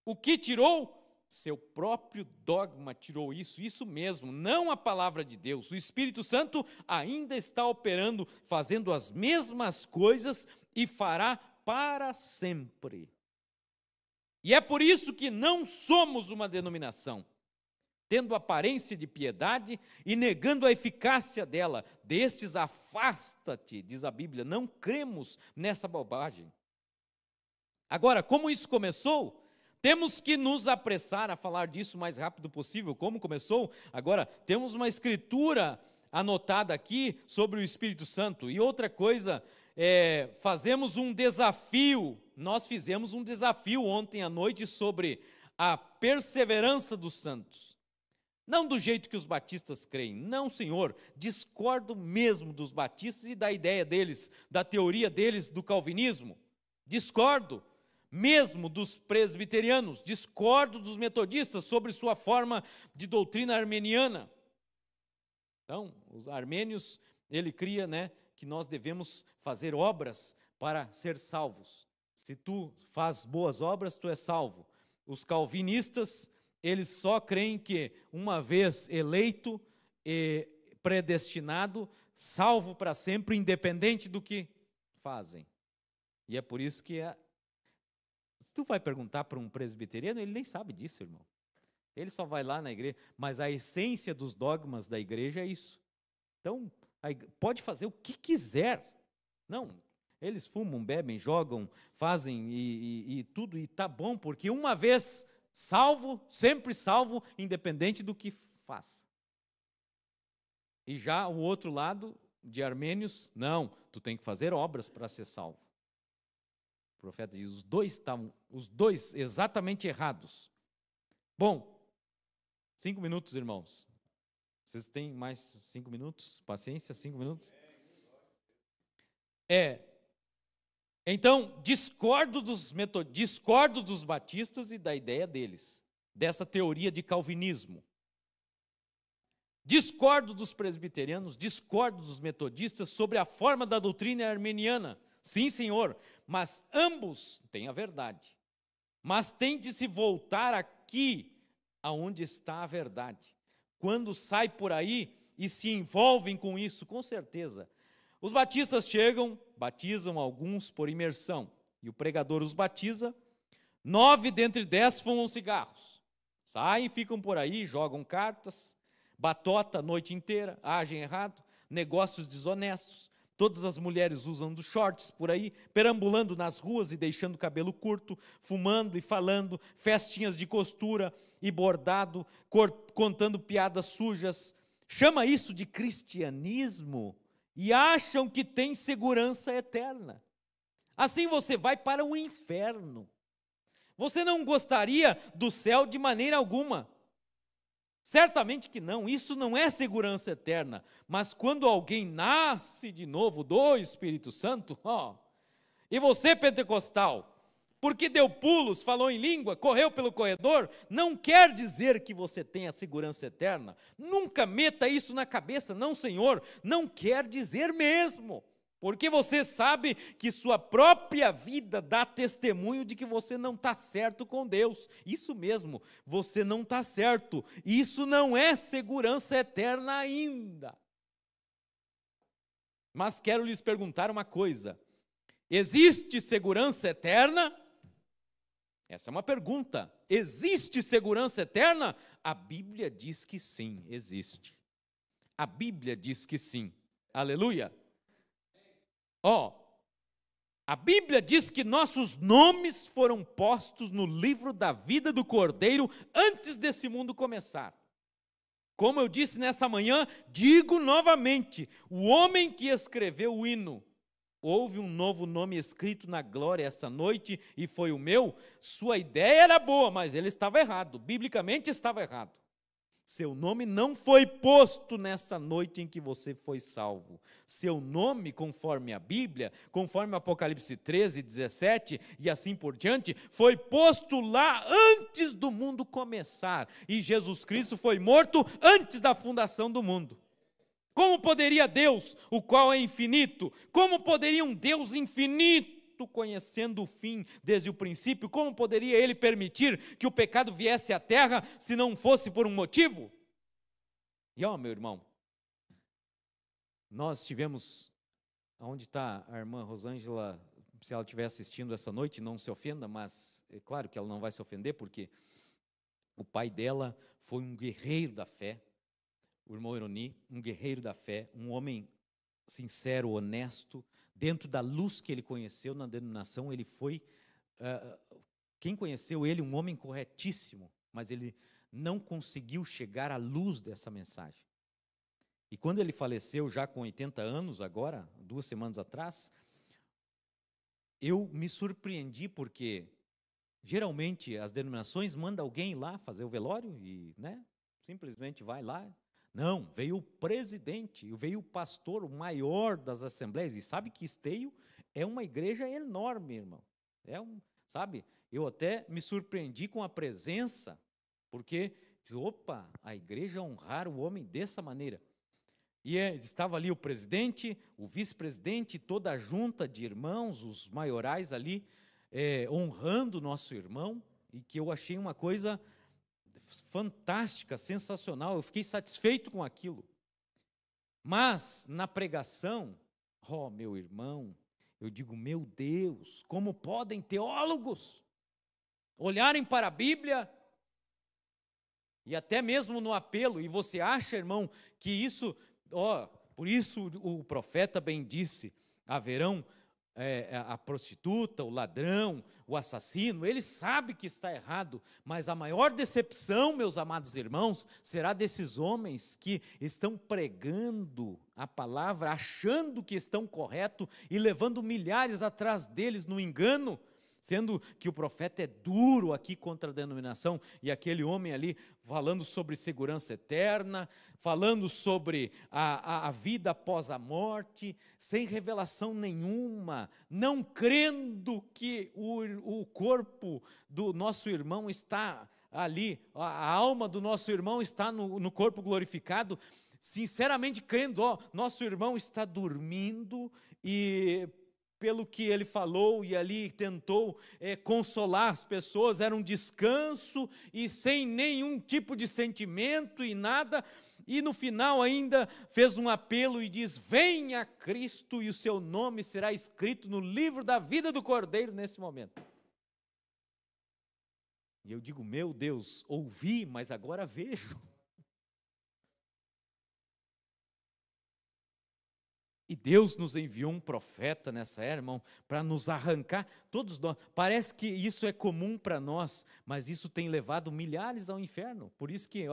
O que tirou? Seu próprio dogma tirou isso mesmo, não a palavra de Deus. O Espírito Santo ainda está operando, fazendo as mesmas coisas e fará para sempre. E é por isso que não somos uma denominação, tendo aparência de piedade e negando a eficácia dela. Destes afasta-te, diz a Bíblia, não cremos nessa bobagem. Agora, como isso começou? Temos que nos apressar a falar disso o mais rápido possível. Como começou? Agora, temos uma escritura anotada aqui sobre o Espírito Santo. E outra coisa, fazemos um desafio. Nós fizemos um desafio ontem à noite sobre a perseverança dos santos. Não do jeito que os batistas creem. Não, senhor. Discordo mesmo dos batistas e da ideia deles, da teoria deles do calvinismo. Discordo mesmo dos presbiterianos. Discordo dos metodistas sobre sua forma de doutrina armeniana. Então, os armênios, ele cria, que nós devemos fazer obras para ser salvos. Se tu faz boas obras, tu és salvo. Os calvinistas, eles só creem que uma vez eleito e predestinado, salvo para sempre, independente do que fazem. E é por isso que se tu vai perguntar para um presbiteriano, ele nem sabe disso, irmão. Ele só vai lá na igreja, mas a essência dos dogmas da igreja é isso. Então, pode fazer o que quiser. Não, eles fumam, bebem, jogam, fazem e tudo, e tá bom, porque uma vez salvo, sempre salvo, independente do que faz. E já o outro lado de armênios, não, tu tem que fazer obras para ser salvo. O profeta diz, os dois exatamente errados. Bom, 5 minutos, irmãos. Vocês têm mais 5 minutos? Paciência, 5 minutos? Então, discordo dos batistas e da ideia deles, dessa teoria de calvinismo. Discordo dos presbiterianos, discordo dos metodistas sobre a forma da doutrina armeniana. Sim, senhor, mas ambos têm a verdade. Mas tem de se voltar aqui, aonde está a verdade. Quando sai por aí e se envolvem com isso, com certeza. Os batistas chegam, batizam alguns por imersão, e o pregador os batiza, 9 dentre 10 fumam cigarros. Saem, ficam por aí, jogam cartas, batota a noite inteira, agem errado, negócios desonestos. Todas as mulheres usando shorts por aí, perambulando nas ruas e deixando o cabelo curto, fumando e falando, festinhas de costura e bordado, contando piadas sujas. Chama isso de cristianismo e acham que tem segurança eterna. Assim você vai para o inferno. Você não gostaria do céu de maneira alguma. Certamente que não, isso não é segurança eterna, mas quando alguém nasce de novo do Espírito Santo, e você pentecostal, porque deu pulos, falou em língua, correu pelo corredor, não quer dizer que você tenha segurança eterna, nunca meta isso na cabeça, não senhor, não quer dizer mesmo, porque você sabe que sua própria vida dá testemunho de que você não está certo com Deus. Isso mesmo, você não está certo. Isso não é segurança eterna ainda. Mas quero lhes perguntar uma coisa. Existe segurança eterna? Essa é uma pergunta. Existe segurança eterna? A Bíblia diz que sim, existe. A Bíblia diz que sim. Aleluia. A Bíblia diz que nossos nomes foram postos no livro da vida do Cordeiro antes desse mundo começar. Como eu disse nessa manhã, digo novamente, o homem que escreveu o hino, houve um novo nome escrito na glória essa noite e foi o meu, sua ideia era boa, mas ele estava errado, biblicamente estava errado. Seu nome não foi posto nessa noite em que você foi salvo. Seu nome, conforme a Bíblia, conforme Apocalipse 13, 17 e assim por diante, foi posto lá antes do mundo começar. E Jesus Cristo foi morto antes da fundação do mundo. Como poderia Deus, o qual é infinito, como poderia um Deus infinito, conhecendo o fim desde o princípio, como poderia ele permitir que o pecado viesse à terra se não fosse por um motivo? E meu irmão, nós tivemos, onde está a irmã Rosângela se ela estiver assistindo essa noite, não se ofenda, mas é claro que ela não vai se ofender, porque o pai dela foi um guerreiro da fé, o irmão Ironi, um guerreiro da fé, um homem sincero, honesto, dentro da luz que ele conheceu na denominação, ele foi, quem conheceu ele, um homem corretíssimo, mas ele não conseguiu chegar à luz dessa mensagem. E quando ele faleceu, já com 80 anos agora, 2 semanas atrás, eu me surpreendi porque, geralmente, as denominações mandam alguém lá fazer o velório e, simplesmente vai lá. Não, veio o presidente, veio o pastor, o maior das assembleias, e sabe que Esteio é uma igreja enorme, irmão. Sabe, eu até me surpreendi com a presença, porque, opa, a igreja honrar o homem dessa maneira. E estava ali o presidente, o vice-presidente, toda a junta de irmãos, os maiorais ali, honrando o nosso irmão, e que eu achei uma coisa fantástica, sensacional, eu fiquei satisfeito com aquilo. Mas, na pregação, meu irmão, eu digo, meu Deus, como podem teólogos olharem para a Bíblia, e até mesmo no apelo, e você acha, irmão, que isso... por isso o profeta bem disse, haverão a prostituta, o ladrão, o assassino, ele sabe que está errado, mas a maior decepção, meus amados irmãos, será desses homens que estão pregando a palavra, achando que estão corretos e levando milhares atrás deles no engano, sendo que o profeta é duro aqui contra a denominação, e aquele homem ali falando sobre segurança eterna, falando sobre a vida após a morte, sem revelação nenhuma, não crendo que o corpo do nosso irmão está ali, a alma do nosso irmão está no corpo glorificado, sinceramente crendo, nosso irmão está dormindo e... pelo que ele falou e ali tentou consolar as pessoas, era um descanso e sem nenhum tipo de sentimento e nada, e no final ainda fez um apelo e diz, venha Cristo e o seu nome será escrito no livro da vida do Cordeiro nesse momento. E eu digo, meu Deus, ouvi, mas agora vejo. E Deus nos enviou um profeta nessa era, irmão, para nos arrancar, todos nós. Parece que isso é comum para nós, mas isso tem levado milhares ao inferno. Por isso que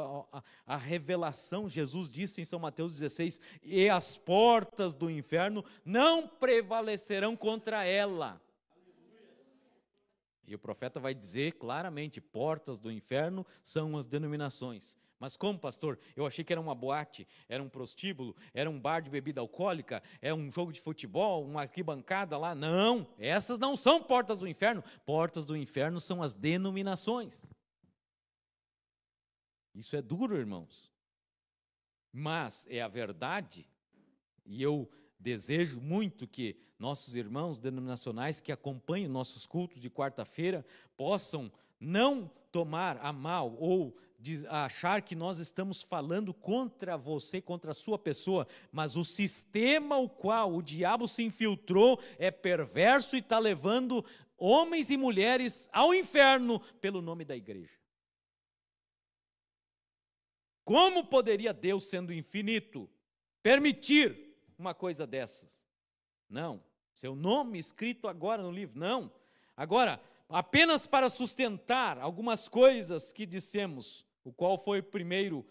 a revelação, Jesus disse em São Mateus 16, e as portas do inferno não prevalecerão contra ela. E o profeta vai dizer claramente, portas do inferno são as denominações. Mas como, pastor? Eu achei que era uma boate, era um prostíbulo, era um bar de bebida alcoólica, é um jogo de futebol, uma arquibancada lá. Não, essas não são portas do inferno. Portas do inferno são as denominações. Isso é duro, irmãos. Mas é a verdade, e eu desejo muito que nossos irmãos denominacionais que acompanham nossos cultos de quarta-feira possam não tomar a mal ou achar que nós estamos falando contra você, contra a sua pessoa, mas o sistema ao qual o diabo se infiltrou é perverso e está levando homens e mulheres ao inferno pelo nome da igreja. Como poderia Deus, sendo infinito, permitir uma coisa dessas? Não. Seu nome escrito agora no livro, não. Agora, apenas para sustentar algumas coisas que dissemos, qual foi o primeiro,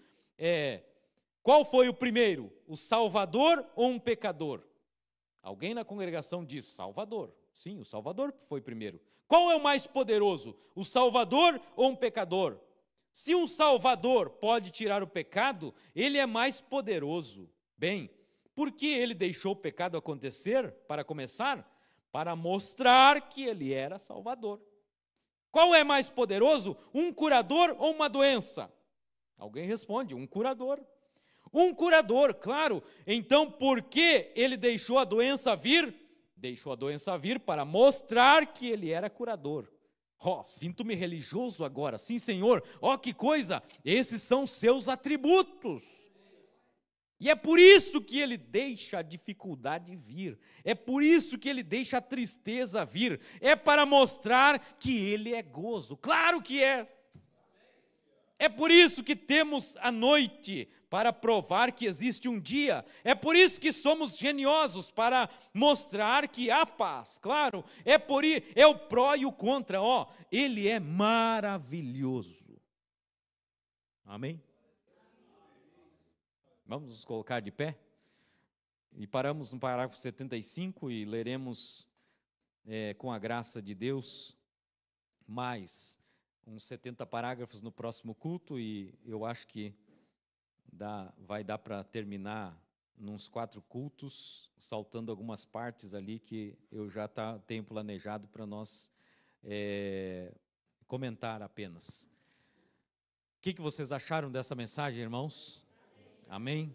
o Salvador ou um pecador? Alguém na congregação diz Salvador. Sim, o Salvador foi primeiro. Qual é o mais poderoso, o Salvador ou um pecador? Se um Salvador pode tirar o pecado, ele é mais poderoso. Bem, por que ele deixou o pecado acontecer, para começar? Para mostrar que ele era Salvador. Qual é mais poderoso, um curador ou uma doença? Alguém responde, um curador. Um curador, claro. Então, por que ele deixou a doença vir? Deixou a doença vir para mostrar que ele era curador. Sinto-me religioso agora. Sim, Senhor. Que coisa! Esses são seus atributos. E é por isso que Ele deixa a dificuldade vir, é por isso que Ele deixa a tristeza vir, é para mostrar que Ele é gozo, claro que é. É por isso que temos a noite, para provar que existe um dia. É por isso que somos geniosos, para mostrar que há paz. Claro, é o pró e o contra. Ele é maravilhoso. Amém? Vamos nos colocar de pé? E paramos no parágrafo 75 e leremos, com a graça de Deus, mais uns 70 parágrafos no próximo culto, e eu acho que vai dar para terminar nos 4 cultos, saltando algumas partes ali que eu já tenho planejado para nós comentar apenas. O que vocês acharam dessa mensagem, irmãos? Amém?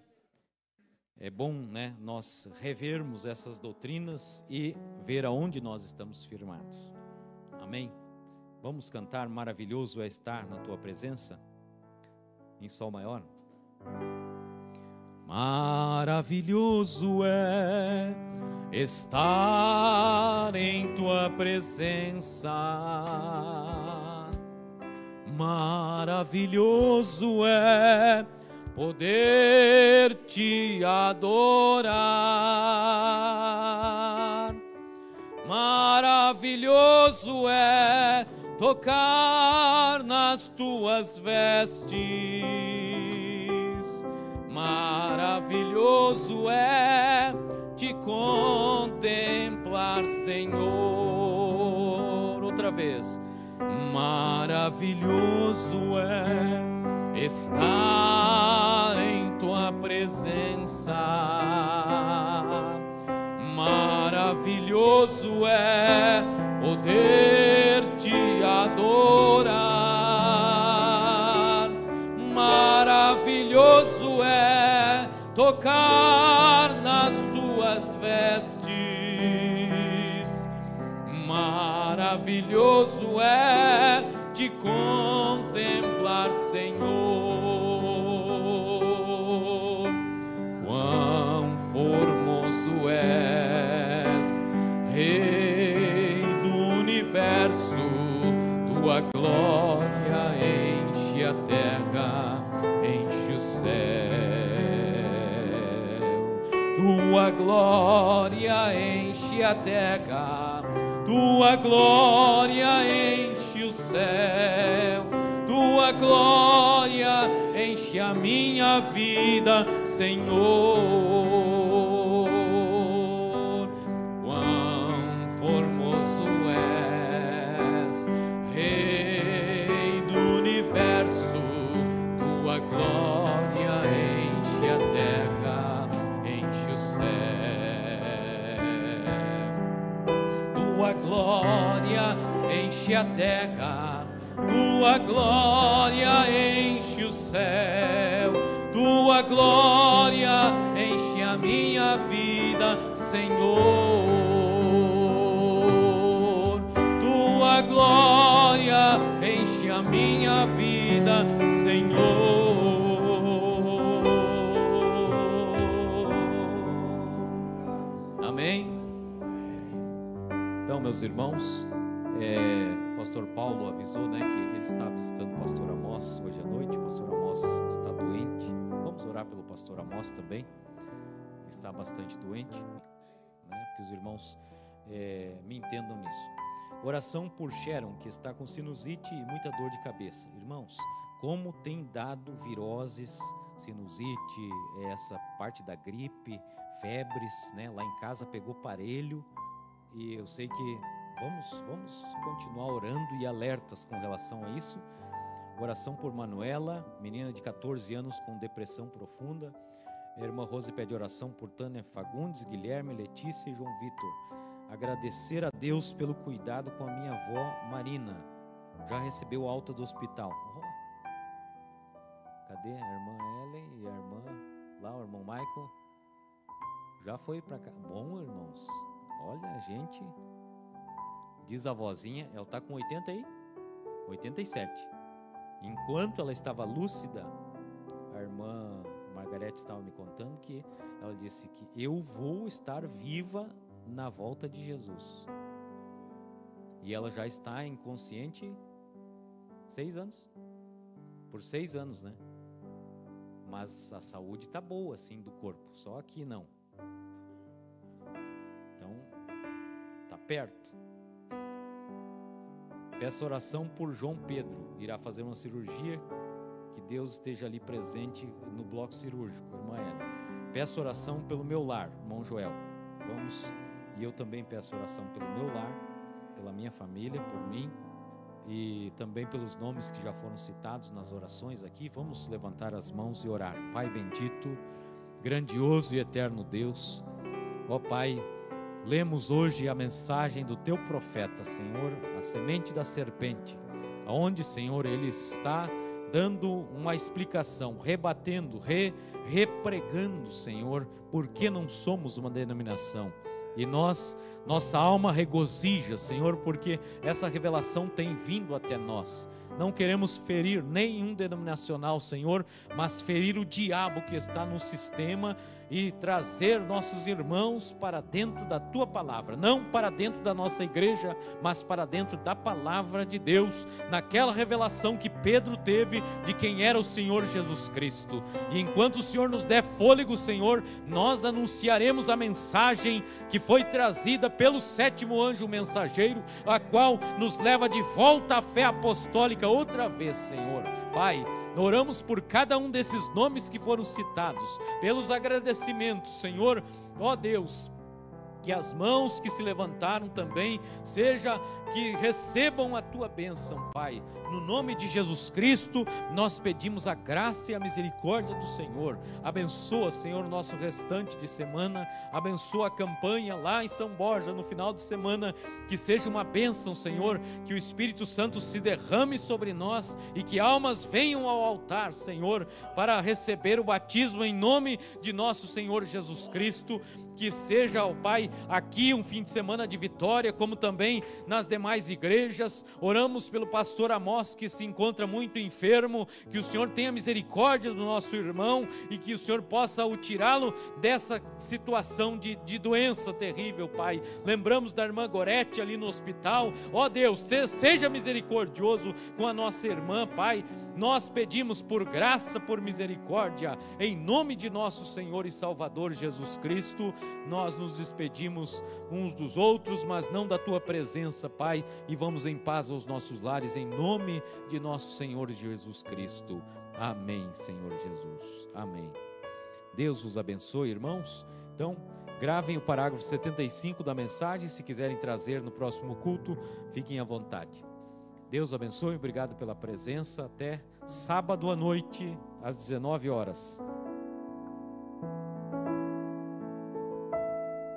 É bom, né, nós revermos essas doutrinas e ver aonde nós estamos firmados. Amém? Vamos cantar Maravilhoso é estar na tua presença, em sol maior. Maravilhoso é estar em tua presença, maravilhoso é poder te adorar, maravilhoso é tocar nas tuas vestes, maravilhoso é te contemplar, Senhor. Outra vez, maravilhoso é estar em tua presença, maravilhoso é poder te adorar, maravilhoso é tocar nas tuas vestes, maravilhoso é te contemplar, Senhor. Quão formoso és, Rei do universo, tua glória enche a terra, enche o céu, tua glória enche a terra, tua glória enche o céu, tua glória enche a minha vida, Senhor. Quão formoso és, Rei do universo, tua glória enche a terra, enche o céu, tua glória enche a terra, tua glória enche o céu, tua glória enche a minha vida, Senhor. Tua glória enche a minha vida, Senhor. Amém? Então, meus irmãos, o pastor Paulo avisou, né, que ele está visitando o pastor Amós hoje à noite. O pastor Amós está doente. Vamos orar pelo pastor Amós também, que está bastante doente, né, que os irmãos me entendam nisso. Oração por Sharon, que está com sinusite e muita dor de cabeça. Irmãos, como tem dado viroses, sinusite, essa parte da gripe, febres, né, lá em casa pegou parelho, e eu sei que vamos continuar orando e alertas com relação a isso. Oração por Manuela, menina de 14 anos com depressão profunda. A irmã Rose pede oração por Tânia Fagundes, Guilherme, Letícia e João Vitor. Agradecer a Deus pelo cuidado com a minha avó Marina. Já recebeu alta do hospital. Cadê a irmã Ellen e a irmã lá, o irmão Michael? Já foi para cá. Bom, irmãos, olha, a gente... Diz a vozinha, ela está com 87. Enquanto ela estava lúcida, a irmã Margarete Gorete estava me contando que ela disse que eu vou estar viva na volta de Jesus. E ela já está inconsciente 6 anos. Por 6 anos, né? Mas a saúde está boa, assim, do corpo. Só aqui não. Então, está perto. Peço oração por João Pedro. Irá fazer uma cirurgia. Que Deus esteja ali presente no bloco cirúrgico, irmã Ela. Peço oração pelo meu lar, irmão Joel. Vamos, e eu também peço oração pelo meu lar, pela minha família, por mim, e também pelos nomes que já foram citados nas orações aqui. Vamos levantar as mãos e orar. Pai bendito, grandioso e eterno Deus, ó Pai, lemos hoje a mensagem do Teu profeta, Senhor, a semente da serpente, aonde, Senhor, ele está dando uma explicação, rebatendo, repregando, Senhor, por que não somos uma denominação. E nossa alma regozija, Senhor, porque essa revelação tem vindo até nós. Não queremos ferir nenhum denominacional, Senhor, mas ferir o diabo que está no sistema e trazer nossos irmãos para dentro da Tua palavra, não para dentro da nossa igreja, mas para dentro da palavra de Deus, naquela revelação que Pedro teve de quem era o Senhor Jesus Cristo. E enquanto o Senhor nos der fôlego, Senhor, nós anunciaremos a mensagem que foi trazida pelo 7º anjo mensageiro, a qual nos leva de volta à fé apostólica outra vez, Senhor. Pai, oramos por cada um desses nomes que foram citados, pelos agradecimentos, Senhor, ó Deus, que as mãos que se levantaram também, seja que recebam a Tua bênção, Pai. No nome de Jesus Cristo, nós pedimos a graça e a misericórdia do Senhor. Abençoa, Senhor, o nosso restante de semana, abençoa a campanha lá em São Borja, no final de semana, que seja uma bênção, Senhor, que o Espírito Santo se derrame sobre nós e que almas venham ao altar, Senhor, para receber o batismo em nome de nosso Senhor Jesus Cristo. Que seja, ó Pai, aqui um fim de semana de vitória, como também nas demais igrejas. Oramos pelo pastor Amós, que se encontra muito enfermo, que o Senhor tenha misericórdia do nosso irmão e que o Senhor possa o tirá-lo dessa situação de doença terrível, Pai. Lembramos da irmã Gorete ali no hospital. Ó Deus, seja misericordioso com a nossa irmã, Pai. Nós pedimos por graça, por misericórdia, em nome de nosso Senhor e Salvador Jesus Cristo. Nós nos despedimos uns dos outros, mas não da Tua presença, Pai, e vamos em paz aos nossos lares, em nome de nosso Senhor Jesus Cristo. Amém, Senhor Jesus. Amém. Deus vos abençoe, irmãos. Então, gravem o parágrafo 75 da mensagem, se quiserem trazer no próximo culto, fiquem à vontade. Deus abençoe, obrigado pela presença. Até sábado à noite, às 19 horas.